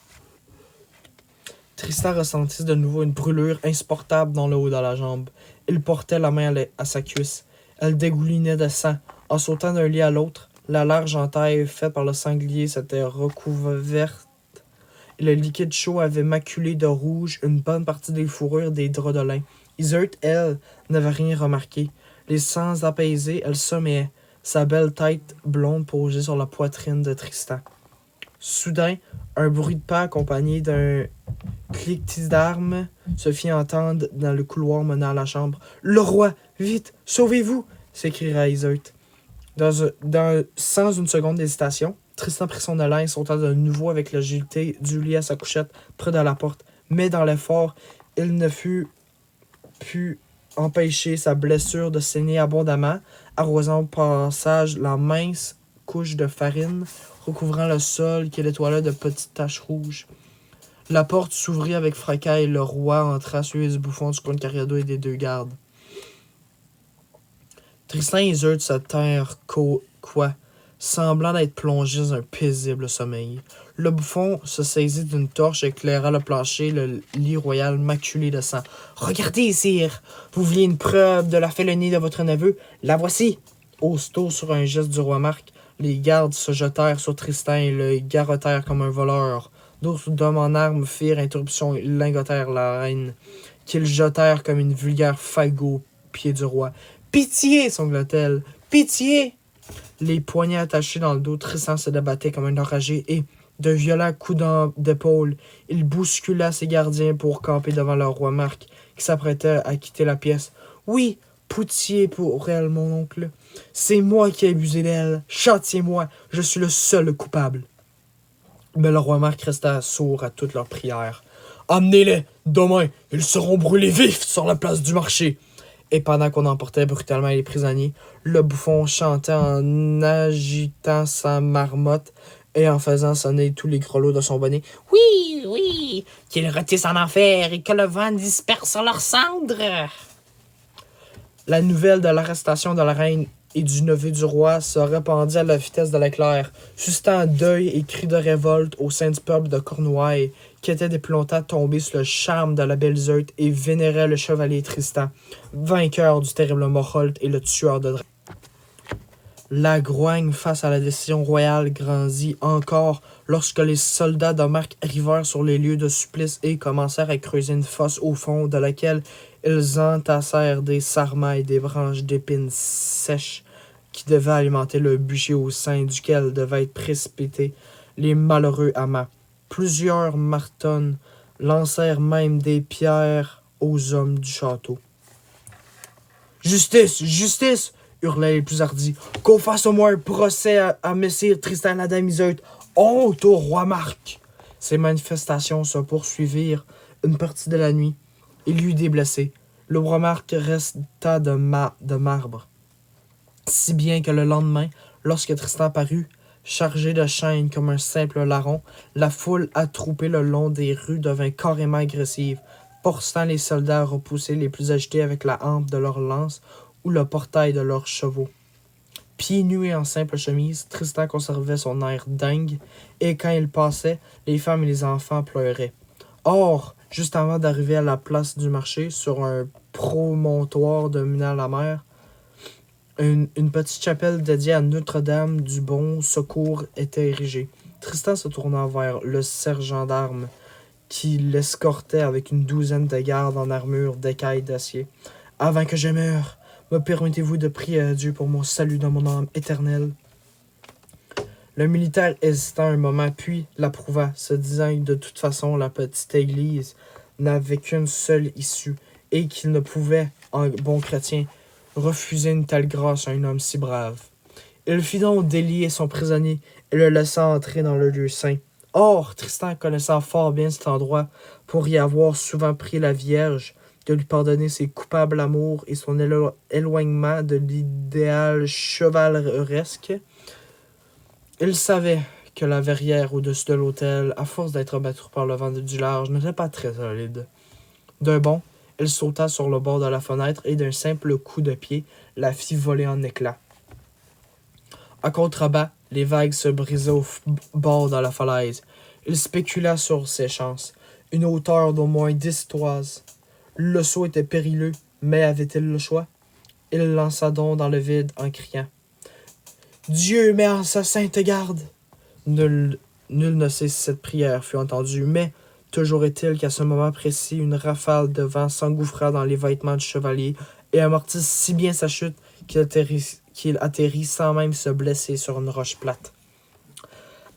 Tristan ressentit de nouveau une brûlure insupportable dans le haut de la jambe. Il portait la main à sa cuisse. Elle dégoulinait de sang. En sautant d'un lit à l'autre, la large entaille faite par le sanglier s'était recouverte et le liquide chaud avait maculé de rouge une bonne partie des fourrures des draps de lin. Isolde, elle, n'avait rien remarqué. Les sens apaisés, elle sommeillait, sa belle tête blonde posée sur la poitrine de Tristan. Soudain, un bruit de pas accompagné d'un cliquetis d'armes se fit entendre dans le couloir menant à la chambre. « Le roi! Vite! Sauvez-vous! » s'écria Isolde. Sans une seconde d'hésitation, Tristan prit son élan et sauta de nouveau avec l'agilité du lit à sa couchette près de la porte. Mais dans l'effort, il ne fut pu empêcher sa blessure de saigner abondamment, arrosant au passage la mince couche de farine recouvrant le sol qui l'étoilait de petites taches rouges. La porte s'ouvrit avec fracas et le roi entra suivi du bouffon, du comte Cariado et des deux gardes. Tristan et Isolde se tinrent semblant d'être plongés dans un paisible sommeil. Le bouffon se saisit d'une torche et éclaira le plancher, le lit royal maculé de sang. « Regardez, sire! Vous vouliez une preuve de la félonie de votre neveu? La voici! » Aussitôt, sur un geste du roi Marc, les gardes se jetèrent sur Tristan et le garrottèrent comme un voleur. D'autres hommes en armes firent interruption et lingotèrent la reine, qu'ils jetèrent comme une vulgaire fagot aux pieds du roi. « Pitié! » sangla-t-elle. « Pitié! » Les poignets attachés dans le dos, Tristan se débattait comme un enragé et, de violents coups d'épaule, il bouscula ses gardiens pour camper devant le roi Marc, qui s'apprêtait à quitter la pièce. « Oui, pitié pour elle, mon oncle. C'est moi qui ai abusé d'elle. Châtiez-moi, je suis le seul coupable. » Mais le roi Marc resta sourd à toutes leurs prières. « Amenez-les, demain, ils seront brûlés vifs sur la place du marché. » Et pendant qu'on emportait brutalement les prisonniers, le bouffon chantait en agitant sa marmotte et en faisant sonner tous les grelots de son bonnet. « Oui, oui, qu'ils rôtissent en enfer et que le vent disperse leurs cendres. » La nouvelle de l'arrestation de la reine et du neveu du roi se répandit à la vitesse de l'éclair, suscitant deuil et cris de révolte au sein du peuple de Cornouailles, qui était depuis longtemps tombé sous le charme de la belle Isolde et vénérait le chevalier Tristan, vainqueur du terrible Morholt et le tueur de dragons. La grogne face à la décision royale grandit encore lorsque les soldats de Marc arrivèrent sur les lieux de supplice et commencèrent à creuser une fosse au fond de laquelle ils entassèrent des sarments et des branches d'épines sèches qui devaient alimenter le bûcher au sein duquel devaient être précipités les malheureux amants. Plusieurs martonnes lancèrent même des pierres aux hommes du château. « Justice! Justice! » hurlaient les plus hardis. « Qu'on fasse au moins un procès à messire Tristan et la dame Iseult! Honte au roi Marc! » Ces manifestations se poursuivirent une partie de la nuit. Il y eut des blessés. Le roi Marc resta de marbre. Si bien que le lendemain, lorsque Tristan parut, chargé de chaînes comme un simple larron, la foule attroupée le long des rues devint carrément agressive, forçant les soldats à repousser les plus agités avec la hampe de leurs lances ou le portail de leurs chevaux. Pieds nus et en simple chemise, Tristan conservait son air dingue, et quand il passait, les femmes et les enfants pleuraient. Or, juste avant d'arriver à la place du marché, sur un promontoire dominant la mer, une petite chapelle dédiée à Notre-Dame du Bon Secours était érigée. Tristan se tourna vers le sergent d'armes, qui l'escortait avec une douzaine de gardes en armure d'écailles d'acier. « Avant que je meure, me permettez-vous de prier à Dieu pour mon salut dans mon âme éternelle? » Le militaire hésita un moment, puis l'approuva, se disant que de toute façon la petite église n'avait qu'une seule issue, et qu'il ne pouvait, en bon chrétien, refuser une telle grâce à un homme si brave. Il fit donc délier son prisonnier et le laissa entrer dans le lieu saint. Or, Tristan, connaissant fort bien cet endroit, pour y avoir souvent prié la Vierge de lui pardonner ses coupables amours et son éloignement de l'idéal chevaleresque, il savait que la verrière au-dessus de l'autel, à force d'être battue par le vent du large, n'était pas très solide. D'un bond, il sauta sur le bord de la fenêtre et d'un simple coup de pied, la fit voler en éclats. À contrebas, les vagues se brisaient au bord de la falaise. Il spécula sur ses chances. Une hauteur d'au moins 10 toises. Le saut était périlleux, mais avait-il le choix? Il lança donc dans le vide en criant « Dieu met en sa sainte garde !» Nul ne sait si cette prière fut entendue, mais toujours est-il qu'à ce moment précis, une rafale de vent s'engouffra dans les vêtements du chevalier et amortit si bien sa chute qu'il atterrit sans même se blesser sur une roche plate.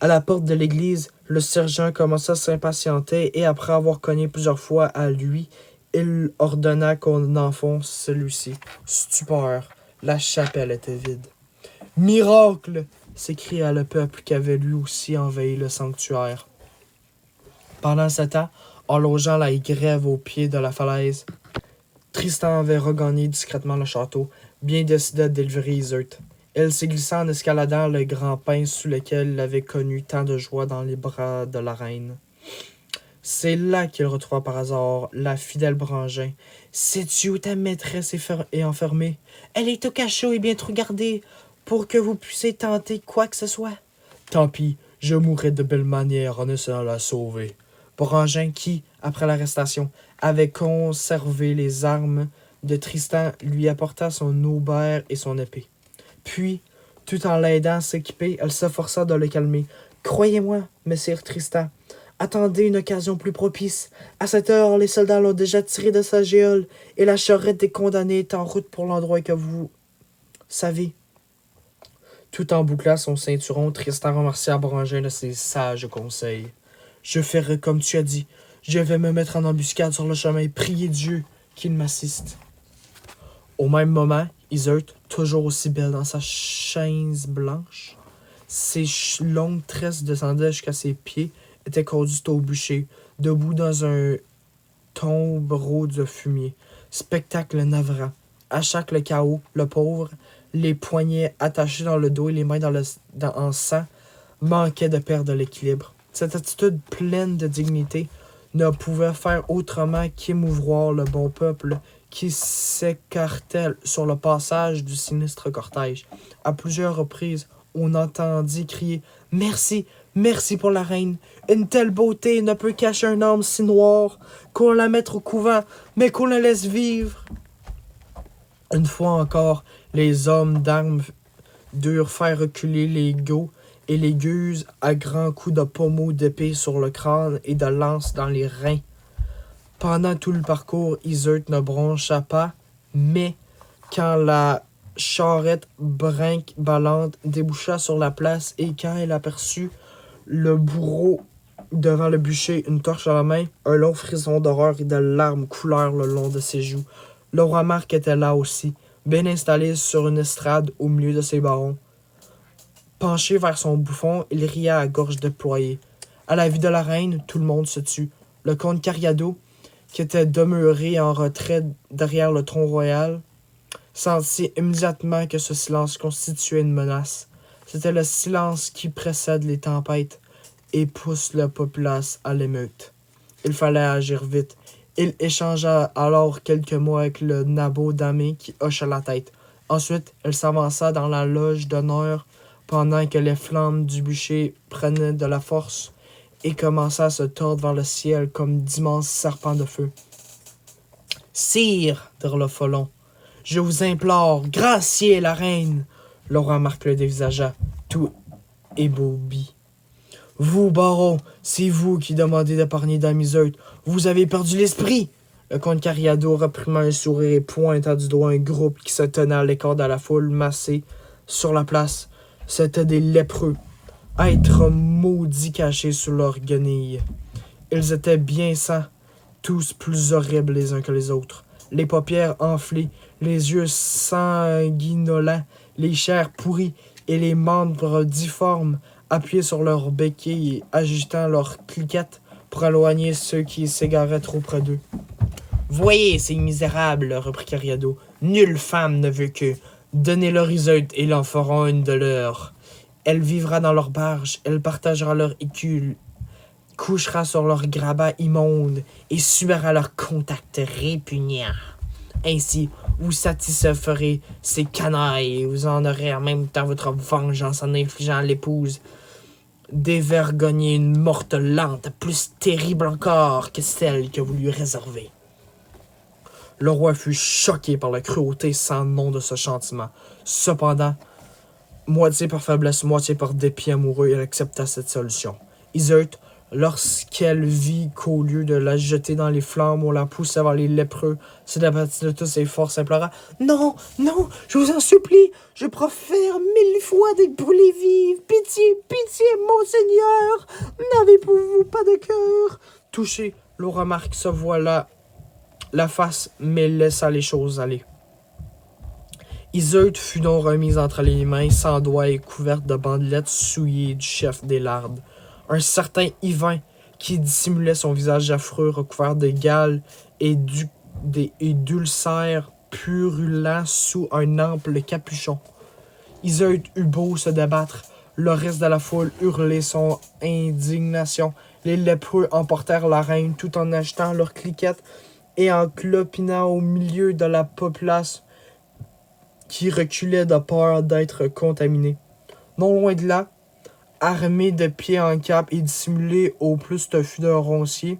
À la porte de l'église, le sergent commença à s'impatienter et après avoir cogné plusieurs fois à lui, il ordonna qu'on enfonce celui-ci. Stupeur, la chapelle était vide. « Miracle !» s'écria le peuple qui avait lui aussi envahi le sanctuaire. Pendant ce temps, en longeant la grève au pied de la falaise, Tristan avait regagné discrètement le château, bien décidé à délivrer Iseult. Elle s'est glissée en escaladant le grand pin sous lequel il avait connu tant de joie dans les bras de la reine. C'est là qu'il retrouva par hasard la fidèle Brangin. « Sais-tu où ta maîtresse est enfermée? Elle est au cachot et bien trop gardée pour que vous puissiez tenter quoi que ce soit. » Tant pis, je mourrai de belle manière en essayant de la sauver. Brangin, qui, après l'arrestation, avait conservé les armes de Tristan, lui apporta son aubert et son épée. Puis, tout en l'aidant à s'équiper, elle s'efforça de le calmer. « Croyez-moi, messire Tristan, attendez une occasion plus propice. À cette heure, les soldats l'ont déjà tiré de sa geôle et la charrette des condamnés est en route pour l'endroit que vous savez. » Tout en bouclant son ceinturon, Tristan remercia Brangin de ses sages conseils. « Je ferai comme tu as dit. Je vais me mettre en embuscade sur le chemin et prier Dieu qu'il m'assiste. » Au même moment, Iseult, toujours aussi belle dans sa chaise blanche, ses longues tresses descendaient jusqu'à ses pieds, était conduite au bûcher, debout dans un tombereau de fumier. Spectacle navrant. À chaque le chaos, le pauvre, les poignets attachés dans le dos et les mains en sang, manquait de perdre l'équilibre. Cette attitude pleine de dignité ne pouvait faire autrement qu'émouvoir le bon peuple qui s'écartait sur le passage du sinistre cortège. À plusieurs reprises, on entendit crier « Merci, merci pour la reine. Une telle beauté ne peut cacher un âme si noire qu'on la mette au couvent, mais qu'on la laisse vivre. » Une fois encore, les hommes d'armes durent faire reculer les gueux et les gueuses à grands coups de pommeau d'épée sur le crâne et de lance dans les reins. Pendant tout le parcours, Iseult ne broncha pas, mais quand la charrette brinque-ballante déboucha sur la place et quand elle aperçut le bourreau Devant le bûcher, une torche à la main, un long frisson d'horreur et de larmes coulèrent le long de ses joues. Le roi Marc était là aussi, bien installé sur une estrade au milieu de ses barons. Penché vers son bouffon, il riait à gorge déployée. À la vue de la reine, tout le monde se tut. Le comte Cariado, qui était demeuré en retrait derrière le tronc royal, sentit immédiatement que ce silence constituait une menace. C'était le silence qui précède les tempêtes et pousse la populace à l'émeute. Il fallait agir vite. Il échangea alors quelques mots avec le nabot damé qui hocha la tête. Ensuite, il s'avança dans la loge d'honneur pendant que les flammes du bûcher prenaient de la force et commençaient à se tordre vers le ciel comme d'immenses serpents de feu. « Sire, dirent le Folon, je vous implore, graciez la reine. » Le roi Marc le dévisagea, tout ébaubi. « Vous, baron, c'est vous qui demandez d'épargner Dame Iseult. Vous avez perdu l'esprit. » Le comte Cariado reprit un sourire et pointa du doigt un groupe qui se tenait à l'écart de la foule massée sur la place. C'étaient des lépreux, êtres maudits cachés sous leurs guenilles. Ils étaient bien sains, tous plus horribles les uns que les autres. Les paupières enflées, les yeux sanguinolents, les chairs pourries et les membres difformes appuyés sur leurs béquilles et agitant leurs cliquettes pour éloigner ceux qui s'égaraient trop près d'eux. « Voyez ces misérables, reprit Cariado, nulle femme ne veut qu'eux. Donnez-leur Iseult et ils en feront une de leurs. Elle vivra dans leur barge, elle partagera leur écule, couchera sur leur grabat immonde et subira leur contact répugnant. Ainsi, vous satisferez ces canailles et vous en aurez en même temps votre vengeance en infligeant à l'épouse dévergogner une morte lente, plus terrible encore que celle que vous lui réservez. » Le roi fut choqué par la cruauté sans nom de ce châtiment. Cependant, moitié par faiblesse, moitié par dépit amoureux, il accepta cette solution. Iseult, lorsqu'elle vit qu'au lieu de la jeter dans les flammes, on la poussait vers les lépreux, se débattit de toutes ses forces, implora « Non, non, je vous en supplie, je profère 1000 fois d'être brûlée vive. Pitié, pitié, monseigneur, n'avez-vous pas de cœur ?» Touché, le roi Marc se voila la face, mais laissa les choses aller. Iseult fut donc remise entre les mains, sans doigts et couverte de bandelettes souillées du chef des lardes. Un certain Yvain, qui dissimulait son visage affreux recouvert de gales et d'ulcères purulents sous un ample capuchon. Iseult eut beau se débattre, le reste de la foule hurlait son indignation. Les lépreux emportèrent la reine tout en agitant leurs cliquettes et en clopinant au milieu de la populace qui reculait de peur d'être contaminée. Non loin de là, armé de pieds en cap et dissimulé au plus touffu d'un roncier,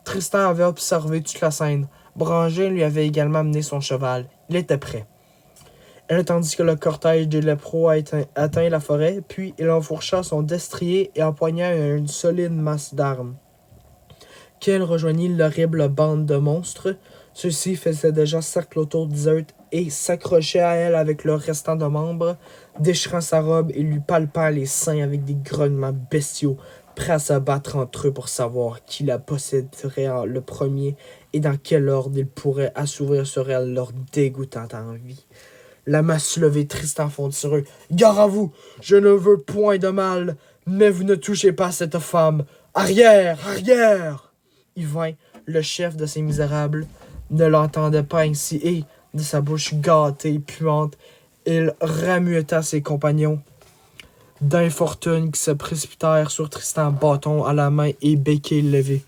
Tristan avait observé toute la scène. Brangin lui avait également amené son cheval. Il était prêt. Elle attendit que le cortège des lépreux atteint la forêt, puis il enfourcha son destrier et empoigna une solide masse d'armes. Qu'elle rejoignit l'horrible bande de monstres. Ceux-ci faisaient déjà cercle autour d'Iseult et s'accrochaient à elle avec le restant de membres, déchirant sa robe et lui palpant les seins avec des grognements bestiaux, prêts à se battre entre eux pour savoir qui la posséderait le premier et dans quel ordre ils pourraient assouvir sur elle leur dégoûtante envie. La masse levée, Tristan fondit sur eux. « Gare à vous! Je ne veux point de mal, mais vous ne touchez pas cette femme! Arrière! Arrière! » Yvain, le chef de ces misérables, ne l'entendait pas ainsi et, de sa bouche gâtée et puante, il ramueta ses compagnons d'infortune qui se précipitèrent sur Tristan, bâton à la main et béquille levée.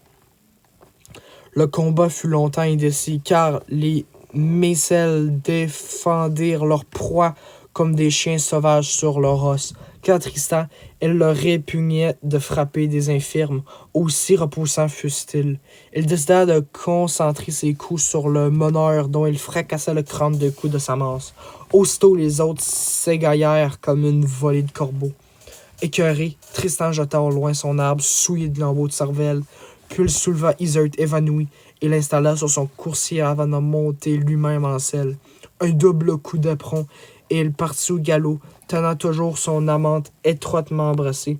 Le combat fut longtemps indécis, car les mécelles défendirent leur proie comme des chiens sauvages sur leur os. Quant à Tristan, elle leur répugnait de frapper des infirmes, aussi repoussants fussent-ils. Il décida de concentrer ses coups sur le meneur dont il fracassait le crâne de coups de sa masse. Aussitôt, les autres s'égaillèrent comme une volée de corbeaux. Écœuré, Tristan jeta au loin son arbre souillé de lambeaux de cervelle, puis il souleva Iseult évanouie et l'installa sur son coursier avant de monter lui-même en selle. Un double coup d'éperon et il partit au galop, tenant toujours son amante étroitement embrassée.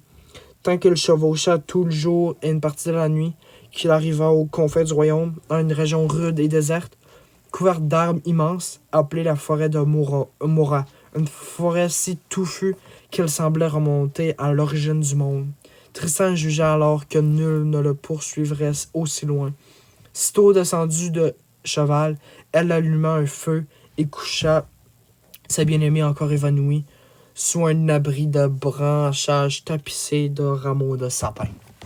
Tant qu'il chevaucha tout le jour et une partie de la nuit, qu'il arriva aux confins du royaume, à une région rude et déserte, couverte d'arbres immenses, appelée la forêt de Mora, une forêt si touffue qu'elle semblait remonter à l'origine du monde. Tristan jugea alors que nul ne le poursuivrait aussi loin. Sitôt descendu de cheval, elle alluma un feu et coucha sa bien-aimée encore évanouie sous un abri de branchages tapissés de rameaux de sapin.